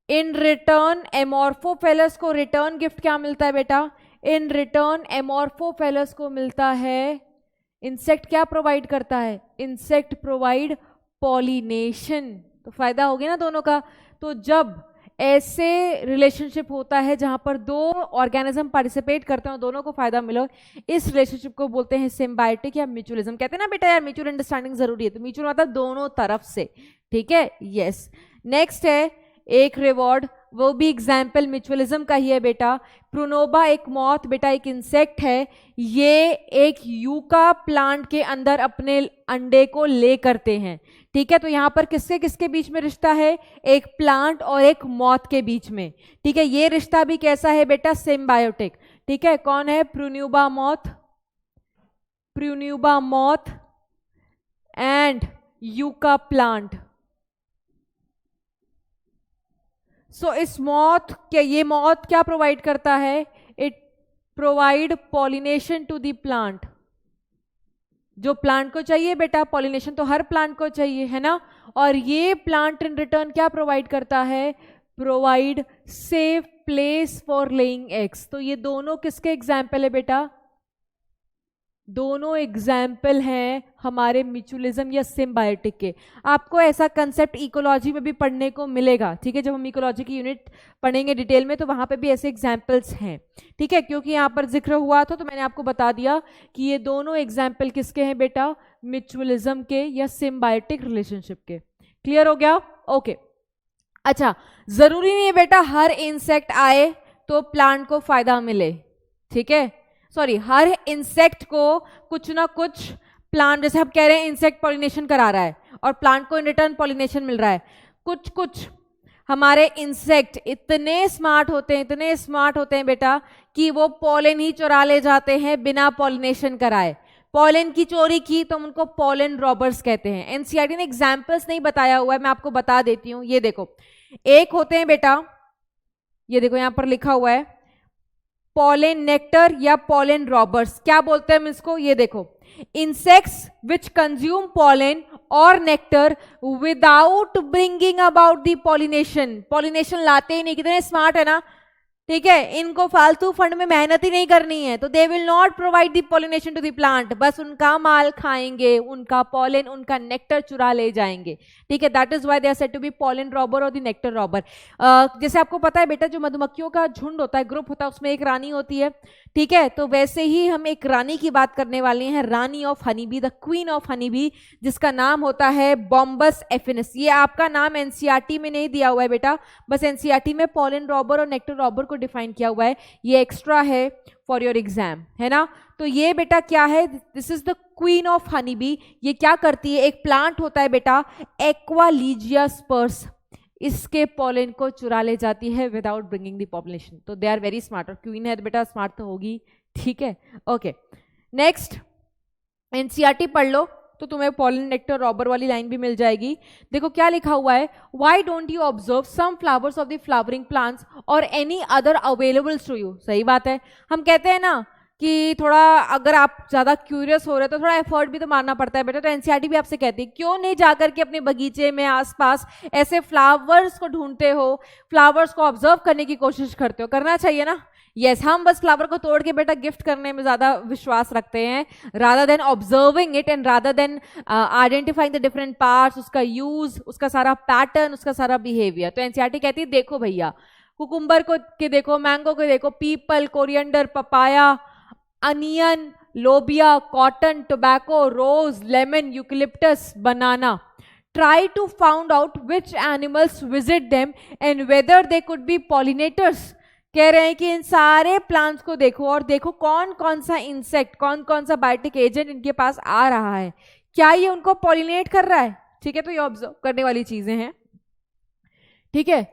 इन रिटर्न एमॉर्फोफेलस को रिटर्न गिफ्ट क्या मिलता है बेटा, इन रिटर्न एमॉर्फोफेलस को मिलता है, इंसेक्ट क्या प्रोवाइड करता है, इंसेक्ट प्रोवाइड पॉलिनेशन, तो फायदा हो गया ना दोनों का। तो जब ऐसे रिलेशनशिप होता है जहां पर दो ऑर्गेनिज्म पार्टिसिपेट करते हैं, दोनों को फायदा मिलो, इस रिलेशनशिप को बोलते हैं सिम्बायोटिक या म्यूचुअलिज्म। कहते हैं ना बेटा यार म्यूचुअल अंडरस्टैंडिंग जरूरी है, तो म्यूचुअल मतलब दोनों तरफ से, ठीक है, यस। नेक्स्ट है एक रिवॉर्ड, वो भी एग्जाम्पल म्यूचुअलिज्म का ही है बेटा। प्रोनोबा एक मॉथ बेटा, एक इंसेक्ट है, ये एक यूका प्लांट के अंदर अपने अंडे को ले करते हैं, ठीक है। तो यहाँ पर किसके किसके बीच में रिश्ता है, एक प्लांट और एक मॉथ के बीच में, ठीक है। ये रिश्ता भी कैसा है बेटा, सिम्बायोटिक, ठीक है। कौन है, pronuba moth, pronuba moth and yucca plant. So इस मॉथ के, ये मॉथ क्या प्रोवाइड करता है, it provide pollination to the plant, जो प्लांट को चाहिए बेटा, पॉलिनेशन तो हर प्लांट को चाहिए, है ना। और ये प्लांट इन रिटर्न क्या प्रोवाइड करता है, provide safe place for laying eggs. तो ये दोनों किसके एग्जाम्पल है बेटा, दोनों एग्जाम्पल हैं हमारे म्यूचुअलिज्म या सिम्बायोटिक के। आपको ऐसा कंसेप्ट इकोलॉजी में भी पढ़ने को मिलेगा, ठीक है, जब हम इकोलॉजी की यूनिट पढ़ेंगे डिटेल में, तो वहां पे भी ऐसे एग्जाम्पल्स हैं, ठीक है। क्योंकि यहाँ पर जिक्र हुआ था तो मैंने आपको बता दिया कि ये दोनों एग्जाम्पल किसके हैं बेटा, म्यूचुअलिज्म के या सिम्बायोटिक रिलेशनशिप के। क्लियर हो गया, ओके। अच्छा, जरूरी नहीं है बेटा हर इंसेक्ट आए तो प्लांट को फायदा मिले, ठीक है, सॉरी, हर इंसेक्ट को कुछ ना कुछ प्लांट, जैसे हम कह रहे हैं इंसेक्ट पॉलिनेशन करा रहा है और प्लांट को इन रिटर्न पॉलिनेशन मिल रहा है, कुछ कुछ हमारे इंसेक्ट इतने स्मार्ट होते हैं, इतने स्मार्ट होते हैं बेटा कि वो पॉलन ही चुरा ले जाते हैं बिना पॉलिनेशन कराए। पॉलन की चोरी की तो हम उनको पॉलन रॉबर्स कहते हैं। एनसीईआरटी ने एग्जाम्पल्स नहीं बताया हुआ है, मैं आपको बता देती हूँ। ये देखो, एक होते हैं बेटा, ये देखो यहां पर लिखा हुआ है पॉलन नेक्टर या पॉलन रॉबर्स। क्या बोलते हैं हम इसको, ये देखो, insects which consume pollen or nectar without bringing about the pollination. Pollination लाते ही नहीं, कितने स्मार्ट है ना, ठीक है। इनको फालतू फंड में मेहनत ही नहीं करनी है, तो they will not provide the pollination to the plant, बस उनका माल खाएंगे, उनका पॉलन, उनका नेक्टर चुरा ले जाएंगे, ठीक है। That is why they are said to be pollen robber और द नेक्टर रॉबर। जैसे आपको पता है बेटा, जो मधुमक्खियों का झुंड होता है, ग्रुप होता है, उसमें एक रानी होती है, ठीक है। तो वैसे ही हम एक रानी की बात करने वाले हैं, रानी of honey bee, the queen of honey bee, जिसका नाम होता है बॉम्बस एफिनिस। ये आपका नाम एनसीईआरटी में नहीं दिया हुआ है बेटा, बस एनसीईआरटी में पॉलन रॉबर और नेक्टर रॉबर को डिफाइन किया हुआ है, ये एक्स्ट्रा है फॉर योर एग्जाम, है ना। तो ये बेटा क्या है, this is the queen of honey B. ये क्या करती है, एक प्लांट होता है बेटा एक्वालीजिया स्पर्स, इसके पॉलन को चुरा ले जाती है विदाउट ब्रिंगिंग द पॉपुलेशन। तो दे आर वेरी स्मार्ट, और क्वीन है तो बेटा स्मार्ट तो होगी, ठीक है। ओके, नेक्स्ट एनसीईआरटी पढ़ लो तो तुम्हें पॉलन नेक्टर रॉबर वाली लाइन भी मिल जाएगी। देखो क्या लिखा हुआ है, why don't you observe some flowers of the flowering plants or any other available to you. सही बात है, हम कहते हैं ना कि थोड़ा अगर आप ज़्यादा क्यूरियस हो रहे हो तो थोड़ा एफर्ट भी तो मारना पड़ता है बेटा। तो एनसीईआरटी भी आपसे कहती है क्यों नहीं जाकर के अपने बगीचे में आसपास ऐसे फ्लावर्स को ढूंढते हो, फ्लावर्स को ऑब्जर्व करने की कोशिश करते हो। करना चाहिए ना। यस, हम बस फ्लावर को तोड़ के बेटा गिफ्ट करने में ज़्यादा विश्वास रखते हैं, rather than observing it and rather than identifying the different parts, उसका यूज, उसका सारा पैटर्न, उसका सारा बिहेवियर। तो एनसीईआरटी कहती है देखो भैया, कुकुम्बर को के देखो, मैंगो को देखो, peepal, coriander, papaya, onion, lobia, cotton, tobacco, rose, lemon, eucalyptus, banana. Try to find out which animals visit them and whether they could be pollinators। कह रहे हैं कि इन सारे प्लांट्स को देखो और देखो कौन कौन सा इंसेक्ट, कौन कौन सा बायोटिक एजेंट इनके पास आ रहा है, क्या ये उनको पॉलिनेट कर रहा है। ठीक है, तो ये ऑब्जर्व करने वाली चीजें हैं। ठीक है,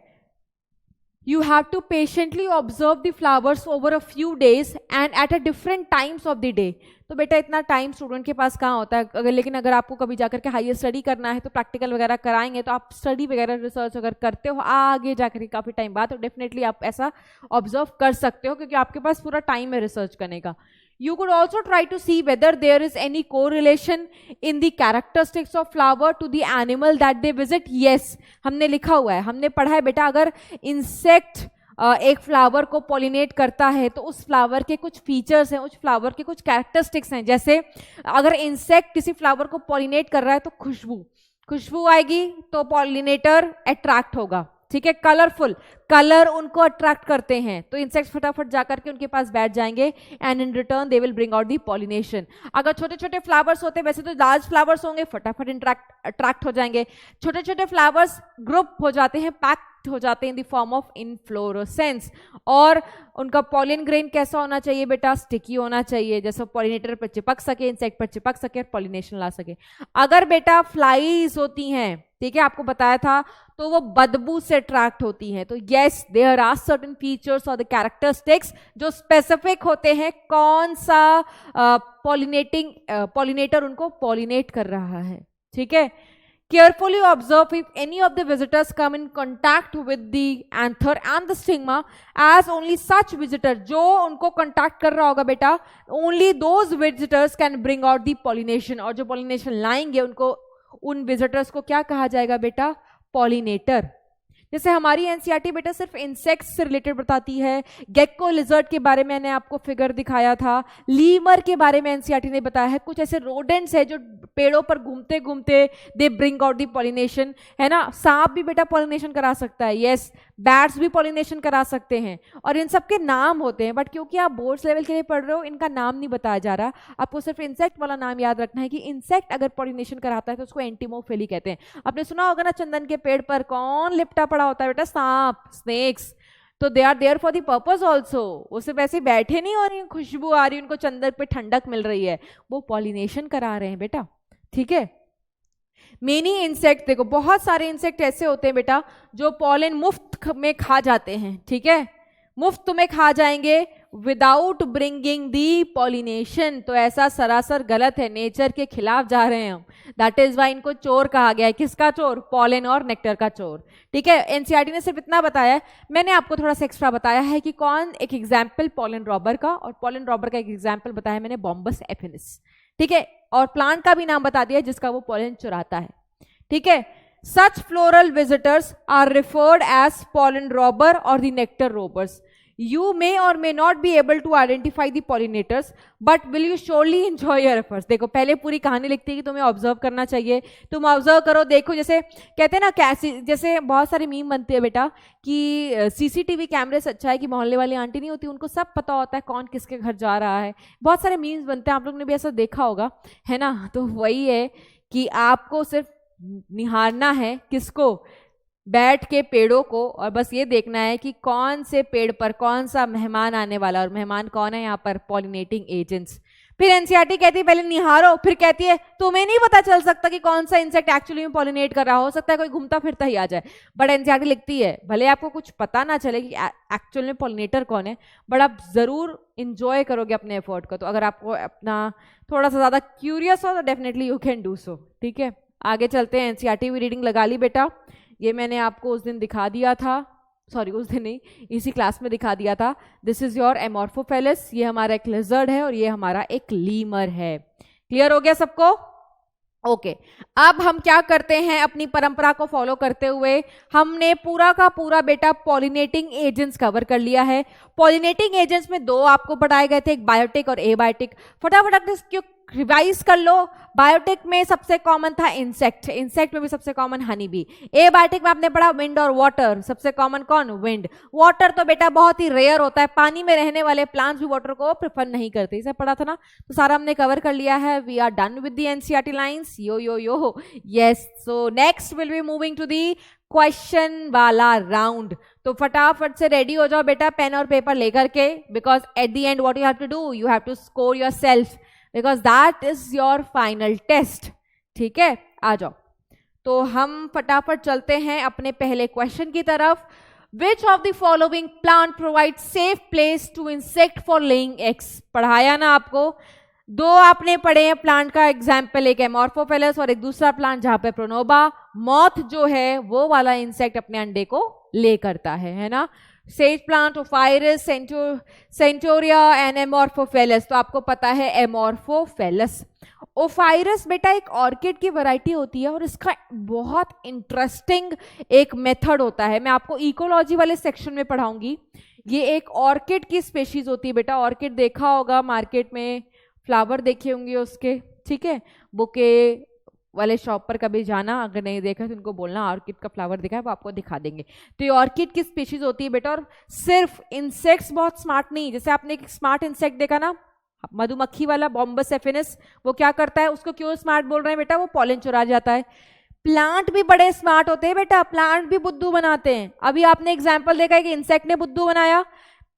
you have to patiently observe the flowers over a few days and at a different times of the day। तो बेटा इतना टाइम स्टूडेंट के पास कहाँ होता है। लेकिन अगर आपको कभी जाकर के हायर स्टडी करना है तो प्रैक्टिकल वगैरह कराएंगे, तो आप स्टडी वगैरह रिसर्च अगर करते हो आगे जाकर के काफ़ी टाइम बाद, तो डेफिनेटली आप ऐसा ऑब्जर्व कर सकते हो क्योंकि आपके पास पूरा टाइम है रिसर्च करने का। You could also try to see whether there is any correlation in the characteristics of flower to the animal that they visit। Yes, हमने लिखा हुआ है, हमने पढ़ा है बेटा, अगर इंसेक्ट एक फ्लावर को पॉलिनेट करता है तो उस फ्लावर के कुछ फीचर्स हैं, उस फ्लावर के कुछ कैरेक्टरिस्टिक्स हैं। जैसे अगर इंसेक्ट किसी फ्लावर को पॉलिनेट कर रहा है तो खुशबू आएगी तो पॉलिनेटर अट्रैक्ट होगा। ठीक है, कलरफुल, कलर उनको अट्रैक्ट करते हैं तो इंसेक्ट्स फटाफट जाकर के उनके पास बैठ जाएंगे and in return they will bring out the pollination. अगर छोटे छोटे फ्लावर्स होते, वैसे तो लार्ज फ्लावर्स होंगे, फटाफट अट्रैक्ट हो जाएंगे। छोटे छोटे फ्लावर्स ग्रुप हो जाते हैं, पैक्ट हो जाते हैं in the form of inflorescence. और उनका पॉलिन ग्रेन कैसा होना चाहिए बेटा, स्टिकी होना चाहिए, जैसे पॉलिनेटर पर चिपक सके, इंसेक्ट पर चिपक सके और पॉलिनेशन ला सके। अगर बेटा फ्लाईज होती हैं, ठीक है, आपको बताया था, तो वो बदबू से अट्रैक्ट होती हैं। तो yes, there are certain features और द कैरेक्टरिस्टिक्स जो स्पेसिफिक होते हैं कौन सा पॉलिनेटर उनको पॉलिनेट कर रहा है। ठीक है, carefully observe if any of the visitors come in contact with the anther and the stigma, as only such visitor, जो उनको contact कर रहा होगा बेटा, only those visitors can bring out the pollination। और जो pollination लाएंगे उनको, उन visitors को क्या कहा जाएगा बेटा, pollinator। जैसे हमारी एनसीईआरटी बेटा सिर्फ इंसेक्ट्स से रिलेटेड बताती है, गेक्को लिजर्ड के बारे में मैंने आपको फिगर दिखाया था, लीमर के बारे में एनसीईआरटी ने बताया है, कुछ ऐसे रोडेंट्स है जो पेड़ों पर घूमते घूमते they bring out the pollination, है ना। सांप भी बेटा पॉलिनेशन करा सकता है, यस, बैट्स भी पॉलिनेशन करा सकते हैं, और इन सब के नाम होते हैं। बट क्योंकि आप बोर्ड्स लेवल के लिए पढ़ रहे हो, इनका नाम नहीं बताया जा रहा, आपको सिर्फ इंसेक्ट वाला नाम याद रखना है कि इंसेक्ट अगर पॉलिनेशन कराता है तो उसको एंटीमोफिली कहते हैं। आपने सुना होगा ना, चंदन के पेड़ पर कौन लिपटा पड़ा होता है बेटा, सांप, स्नेक्स। तो they are there for the purpose also, वो सिर्फ ऐसे बैठे नहीं हो रही, खुशबू आ रही, उनको चंदन पे ठंडक मिल रही है, वो पॉलिनेशन करा रहे हैं बेटा। ठीक है, मेनी इंसेक्ट, देखो बहुत सारे इंसेक्ट ऐसे होते हैं बेटा जो पॉलन मुफ्त में खा जाते हैं। ठीक है, मुफ्त में खा जाएंगे विदाउट ब्रिंगिंग दी पॉलिनेशन। तो ऐसा सरासर गलत है, नेचर के खिलाफ जा रहे हैं हम। दैट इज वाई इनको चोर कहा गया है। किसका चोर, पॉलन और नेक्टर का चोर। ठीक है, एनसीईआरटी ने सिर्फ इतना बताया है, मैंने आपको थोड़ा सा एक्स्ट्रा बताया है कि कौन एक एग्जाम्पल पॉलन रॉबर का, और पॉलन रॉबर का एक एग्जाम्पल बताया मैंने बॉम्बस एफिनिस। ठीक है, और प्लांट का भी नाम बता दिया जिसका वो पॉलन चुराता है। ठीक है, such floral visitors are referred as pollen robber और the nectar robbers. You may or may not be able to identify the pollinators, but will you surely enjoy your efforts। देखो पहले पूरी कहानी लिखती है कि तुम्हें ऑब्जर्व करना चाहिए, तुम ऑब्जर्व करो, देखो, जैसे कहते हैं ना, कैसी, जैसे बहुत सारे मीम बनते हैं बेटा कि सीसीटीवी कैमरे से अच्छा है कि मोहल्ले वाली आंटी नहीं होती, उनको सब पता होता है कौन किसके घर जा रहा है। बहुत सारे मीम्स बनते हैं, आप लोग ने भी ऐसा देखा होगा, है ना। तो वही है कि आपको सिर्फ निहारना है किसको, बैठ के पेड़ों को, और बस ये देखना है कि कौन से पेड़ पर कौन सा मेहमान आने वाला, और मेहमान कौन है यहाँ पर, पॉलिनेटिंग एजेंट्स। फिर एनसीईआरटी कहती है पहले निहारो, फिर कहती है तुम्हें नहीं पता चल सकता कि कौन सा इंसेक्ट एक्चुअली में पॉलिनेट कर रहा, हो सकता है कोई घूमता फिरता ही आ जाए, बट एनसीईआरटी लिखती है भले आपको कुछ पता ना चले कि एक्चुअल में पॉलिनेटर कौन है, बट आप जरूर इंजॉय करोगे अपने एफर्ट को। तो अगर आपको अपना थोड़ा सा ज्यादा क्यूरियस हो तो definitely you can do so. ठीक है, आगे चलते हैं। एनसीईआरटी भी रीडिंग लगा ली बेटा, ये मैंने आपको उस दिन दिखा दिया था, सॉरी उस दिन नहीं, इसी क्लास में दिखा दिया था। दिस इज योर एमॉर्फोफेलिस, ये हमारा एक लिजर्ड है और ये हमारा एक लीमर है। क्लियर हो गया सबको? ओके, अब हम क्या करते हैं, अपनी परंपरा को फॉलो करते हुए हमने पूरा का पूरा बेटा पॉलिनेटिंग एजेंट्स कवर कर लिया है। पॉलिनेटिंग एजेंट्स में दो आपको पढ़ाए गए थे, एक बायोटिक और एबायोटिक। फटाफट इसको रिवाइज कर लो। बायोटिक में सबसे कॉमन था इंसेक्ट, इंसेक्ट में भी सबसे कॉमन हनी बी। एबायोटिक में आपने पढ़ा विंड और वाटर, सबसे कॉमन कौन? विंड। वाटर तो बेटा बहुत ही रेयर होता है, पानी में रहने वाले प्लांट्स भी वाटर को प्रेफर नहीं करते, इसे पढ़ा था ना, तो सारा हमने कवर कर लिया है। We are done with the NCERT lines. Yo yo yo yes, so next will be moving to the question वाला राउंड। तो फटाफट से रेडी हो जाओ बेटा पेन और पेपर लेकर के, because at the end what you have to do, you have to score yourself, because that is your final test. ठीक है, आ जाओ। तो हम फटाफट चलते हैं अपने पहले क्वेश्चन की तरफ। Which of the following plant provide safe place to insect for laying eggs? पढ़ाया ना आपको, दो आपने पढ़े हैं प्लांट का एग्जाम्पल, एक एमॉर्फोफेलिस और एक दूसरा प्लांट जहां पे प्रोनोबा मॉथ जो है वो वाला इंसेक्ट अपने अंडे को ले करता है ना। Sage plant, ophrys, centaurea and amorphophallus. तो आपको पता है एमॉर्फोफेलिस। ओफायरस बेटा एक ऑर्किड की वैरायटी होती है और इसका बहुत इंटरेस्टिंग एक मेथड होता है, मैं आपको इकोलॉजी वाले सेक्शन में पढ़ाऊंगी। ये एक ऑर्किड की स्पेशीज होती है बेटा। ऑर्किड देखा होगा मार्केट में, फ्लावर देखे होंगे उसके, ठीक है, बुके वाले शॉप पर कभी जाना, अगर नहीं देखा तो उनको बोलना ऑर्किड का फ्लावर दिखा है, वो आपको दिखा देंगे। तो ये ऑर्किड की स्पीशीज होती है बेटा। और सिर्फ इंसेक्ट्स बहुत स्मार्ट नहीं, जैसे आपने एक स्मार्ट इंसेक्ट देखा ना मधुमक्खी वाला बॉम्बस एफिनिस, वो क्या करता है, उसको क्यों स्मार्ट बोल रहे हैं बेटा, वो पॉलन चुरा जाता है। प्लांट भी बड़े स्मार्ट होते हैं बेटा, प्लांट भी बुद्धू बनाते हैं। अभी आपने एग्जाम्पल देखा है कि इंसेक्ट ने बुद्धू बनाया,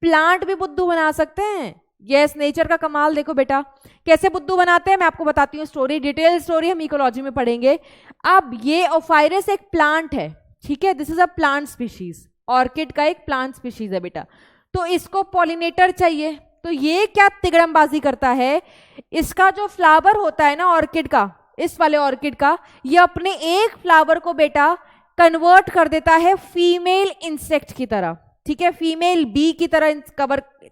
प्लांट भी बुद्धू बना सकते हैं। यस, नेचर का कमाल देखो बेटा, कैसे बुद्धू बनाते हैं मैं आपको बताती हूँ स्टोरी, डिटेल स्टोरी हम इकोलॉजी में पढ़ेंगे। अब ये ओफायरस एक प्लांट है, ठीक है, this is a plant species, orchid का एक प्लांट स्पीशीज है बेटा। तो इसको पॉलिनेटर चाहिए, तो ये क्या तिगड़मबाजी करता है, इसका जो फ्लावर होता है ना ऑर्किड का, इस वाले ऑर्किड का, ये अपने एक फ्लावर को बेटा कन्वर्ट कर देता है फीमेल इंसेक्ट की तरह, ठीक है, फीमेल बी की तरह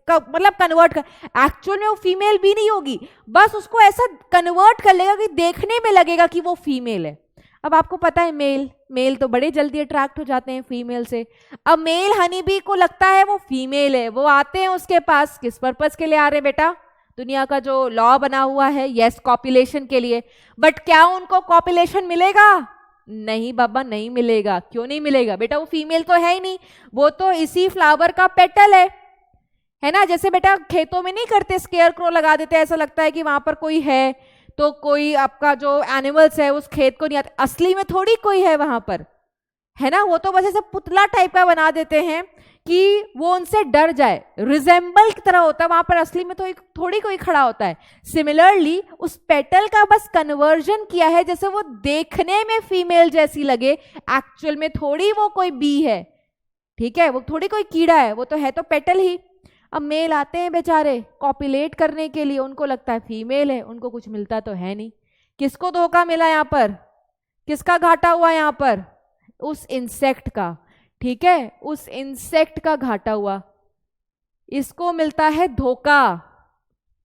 मतलब कन्वर्ट कर। एक्चुअल में वो फीमेल बी नहीं होगी, बस उसको ऐसा कन्वर्ट कर लेगा कि देखने में लगेगा कि वो फीमेल है। अब आपको पता है मेल तो बड़े जल्दी अट्रैक्ट हो जाते हैं फीमेल से। अब मेल हनी बी को लगता है वो फीमेल है, वो आते हैं उसके पास, किस पर्पस के लिए आ रहे हैं बेटा, दुनिया का जो लॉ बना हुआ है, यस, कॉपुलेशन के लिए। बट क्या उनको कॉपुलेशन मिलेगा? नहीं बाबा, नहीं मिलेगा। क्यों नहीं मिलेगा बेटा, वो फीमेल तो है ही नहीं, वो तो इसी फ्लावर का पेटल है ना। जैसे बेटा खेतों में नहीं करते, स्केयर क्रो लगा देते, ऐसा लगता है कि वहां पर कोई है, तो कोई आपका जो एनिमल्स है उस खेत को नहीं आते, असली में थोड़ी कोई है वहां पर, है ना। वो तो बस ऐसे पुतला टाइप का बना देते हैं कि वो उनसे डर जाए, रिजेंबल की तरह होता है, वहां पर असली में तो थोड़ी कोई खड़ा होता है। सिमिलरली उस पेटल का बस कन्वर्जन किया है, जैसे वो देखने में फीमेल जैसी लगे, एक्चुअल में थोड़ी वो कोई बी है, ठीक है, वो थोड़ी कोई कीड़ा है, वो तो है तो पेटल ही। अब मेल आते हैं बेचारे कॉपुलेट करने के लिए, उनको लगता है फीमेल है, उनको कुछ मिलता तो है नहीं। किसको धोखा मिला यहाँ पर, किसका घाटा हुआ यहाँ पर, उस इंसेक्ट का, ठीक है, उस इंसेक्ट का घाटा हुआ। इसको मिलता है धोखा,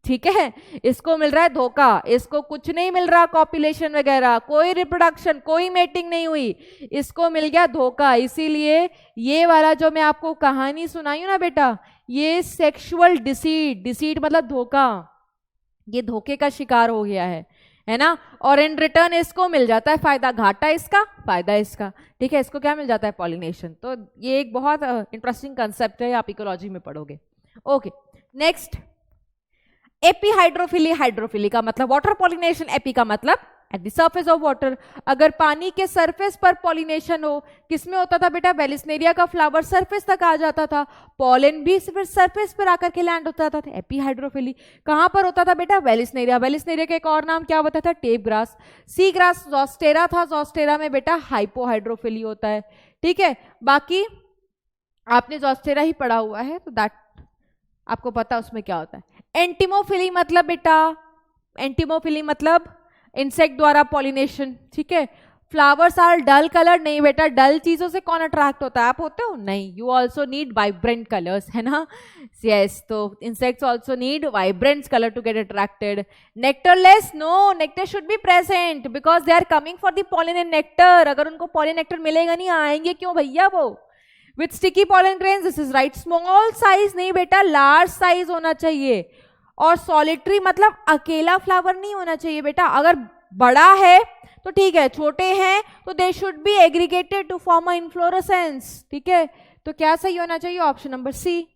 ठीक है, इसको मिल रहा है धोखा, इसको कुछ नहीं मिल रहा कॉपुलेशन वगैरह, कोई रिप्रोडक्शन, कोई मेटिंग नहीं हुई, इसको मिल गया धोखा। इसीलिए ये वाला जो मैं आपको कहानी सुनाई हूं ना बेटा, ये सेक्सुअल डिसीट मतलब धोखा, ये धोखे का शिकार हो गया है ना। और इन रिटर्न इसको मिल जाता है फायदा, घाटा इसका, फायदा इसका, ठीक है, इसको क्या मिल जाता है, पॉलिनेशन। तो ये एक बहुत इंटरेस्टिंग कंसेप्ट है, आप इकोलॉजी में पढ़ोगे। Okay, next, AP hydrophily. Hydrophily का मतलब वाटर पॉलिनेशन, एपी का मतलब at the surface of water. अगर पानी के सरफेस पर पॉलिनेशन हो, किसमें होता था बेटा, वेलिस्नेरिया का फ्लावर सरफेस तक आ जाता था, पॉलन भी फिर सरफेस पर आकर के लैंड होता था। एपीहाइड्रोफिली कहां पर होता था बेटा, वेलिस्नेरिया। वेलिस्नेरिया का एक और नाम क्या होता था, टेप ग्रास। सी ग्रास ज़ोस्टेरा था, ज़ोस्टेरा में बेटा हाइपोहाइड्रोफिली होता है। ठीक है, बाकी आपने ज़ोस्टेरा ही पढ़ा हुआ है तो दैट आपको पता उसमें क्या होता है। एंटिमोफिली मतलब बेटा, एंटिमोफिली मतलब इंसेक्ट द्वारा पॉलिनेशन। ठीक है, फ्लावर्स आर डल कलर, नहीं बेटा, डल चीजों से कौन अट्रैक्ट होता है, आप होते हो नहीं, you also need vibrant colours, है ना। यस, तो insects also need vibrant colour to get attracted. Nectarless, no, nectar should be present because they are coming for the pollen and nectar. अगर उनको पॉलन नेक्टर मिलेगा नहीं, आएंगे क्यों भैया वो। With sticky pollen grains, this is right. Small size नहीं बेटा, लार्ज साइज होना चाहिए। और सॉलिटरी मतलब अकेला फ्लावर नहीं होना चाहिए बेटा, अगर बड़ा है तो ठीक है, छोटे हैं तो they should be aggregated to form a inflorescence. ठीक है, तो क्या सही होना चाहिए, option number C.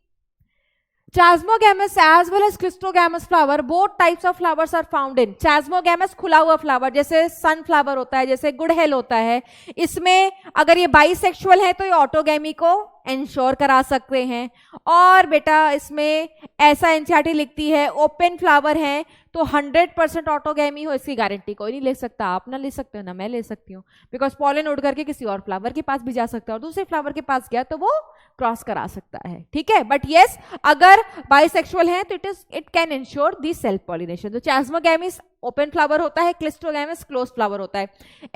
Chasmogamous as well as Clistogamous flower, both types of flowers are found in. Chasmogamous खुला हुआ फ्लावर, जैसे सनफ्लावर होता है, जैसे गुड़हल होता है, इसमें अगर ये बाइसेक्सुअल है तो ये ऑटोगैमी को इंश्योर करा सकते हैं। और बेटा इसमें ऐसा एनसीईआरटी लिखती है, ओपन फ्लावर है तो 100% ऑटोगैमी हो, इसकी गारंटी कोई नहीं ले सकता। आप ना ले सकते हो ना मैं ले सकती हूँ, बिकॉज पॉलन उड़ करके किसी और फ्लावर के पास भी जा सकता है और दूसरे फ्लावर के पास गया तो वो क्रॉस करा सकता है। ठीक है, बट येस अगर बाइसेक्सुअल है तो it can ensure the self pollination. तो चास्मोगैमिस ओपन फ्लावर होता है, क्लिस्टोगैमिस क्लोज फ्लावर होता है।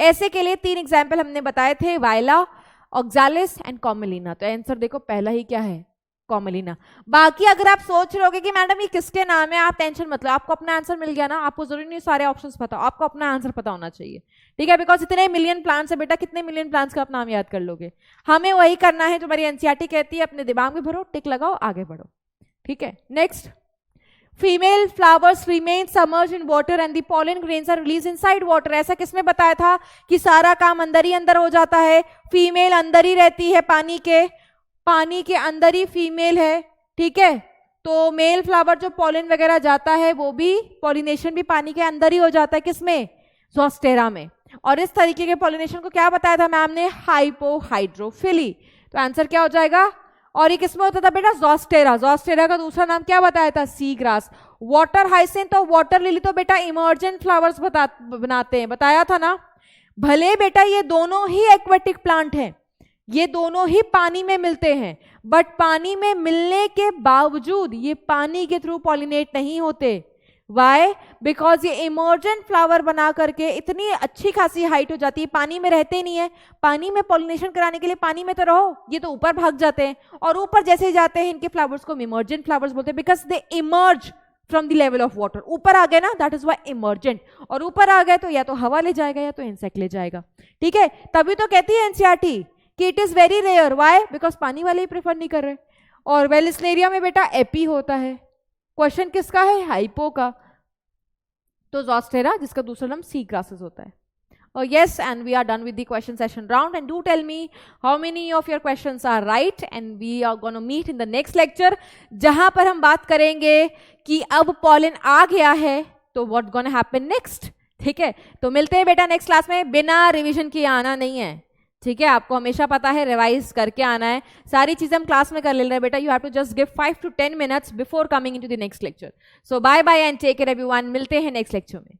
ऐसे के लिए 3 एग्जाम्पल हमने बताए थे, वायला, ऑक्सालिस एंड कॉमेलिना। तो आंसर देखो पहला ही क्या है, कॉमेलिना। बाकी अगर आप सोच रहे हो कि मैडम ये किसके नाम है, आप टेंशन मत लो, आपको अपना आंसर मिल गया ना, आपको जरूरी नहीं सारे ऑप्शंस पता, आपको अपना आंसर पता होना चाहिए। ठीक है, बिकॉज इतने मिलियन प्लांट्स है बेटा, कितने मिलियन प्लांट्स का आप नाम याद कर लोगे। हमें वही करना है जो हमारी एनसीईआरटी कहती है, अपने दिमाग में भरो, टिक लगाओ, आगे बढ़ो। ठीक है, next, female flowers remain submerged in water and the pollen grains are release inside water. ऐसा किसमें बताया था कि सारा काम अंदर ही अंदर हो जाता है, फीमेल अंदर ही रहती है, पानी के अंदर ही फीमेल है। ठीक है, तो मेल फ्लावर जो पॉलन वगैरह जाता है वो भी पॉलिनेशन भी पानी के अंदर ही हो जाता है, किसमें, ज़ोस्टेरा में। और इस तरीके के पॉलिनेशन को क्या बताया था मैम ने, हाइपोहाइड्रोफिली। तो आंसर क्या हो जाएगा, और ये किसमें होता था बेटा, ज़ोस्टेरा। ज़ोस्टेरा का दूसरा नाम क्या बताया था, सी ग्रास। वाटर हाइसिंथ और वाटर लिली तो बेटा इमर्जेंट फ्लावर्स बनाते हैं, बताया था ना। भले बेटा ये दोनों ही एक्वेटिक प्लांट हैं, ये दोनों ही पानी में मिलते हैं, बट पानी में मिलने के बावजूद ये पानी के थ्रू पॉलिनेट नहीं होते। वाई, बिकॉज ये इमर्जेंट फ्लावर बना करके इतनी अच्छी खासी हाइट हो जाती है, पानी में रहते नहीं है। पानी में पॉलिनेशन कराने के लिए पानी में तो रहो, ये तो ऊपर भाग जाते हैं, और ऊपर जैसे जाते हैं इनके फ्लावर्स को इमर्जेंट फ्लावर्स बोलते हैं, because they emerge from the level of water. ऊपर आ गए ना, दैट इज वाई इमर्जेंट। और ऊपर आ गए तो या तो हवा ले जाएगा या तो इंसेक्ट ले जाएगा। ठीक है, तभी तो कहती है एनसीईआरटी कि it is very rare. Why, because पानी वाले ही प्रेफर नहीं कर रहे। और वेलिस्नेरिया में बेटा एपी होता है। क्वेश्चन किसका है, हाइपो का, तो ज़ोस्टेरा, जिसका दूसरा नाम सी ग्रासेस होता है। और yes, and we are done with the question session round, and do tell me how many of your questions are right, and we are gonna meet in the next lecture, जहां पर हम बात करेंगे कि अब पॉलन आ गया है तो व्हाट गोना हैपन नेक्स्ट। ठीक है, तो मिलते हैं बेटा नेक्स्ट क्लास में। बिना रिविजन किए आना नहीं है, ठीक है, आपको हमेशा पता है रिवाइज करके आना है। सारी चीजें हम क्लास में कर ले रहे हैं बेटा, you have to just give 5 to 10 minutes before coming into the next lecture. So bye bye and take care everyone, मिलते हैं नेक्स्ट लेक्चर में।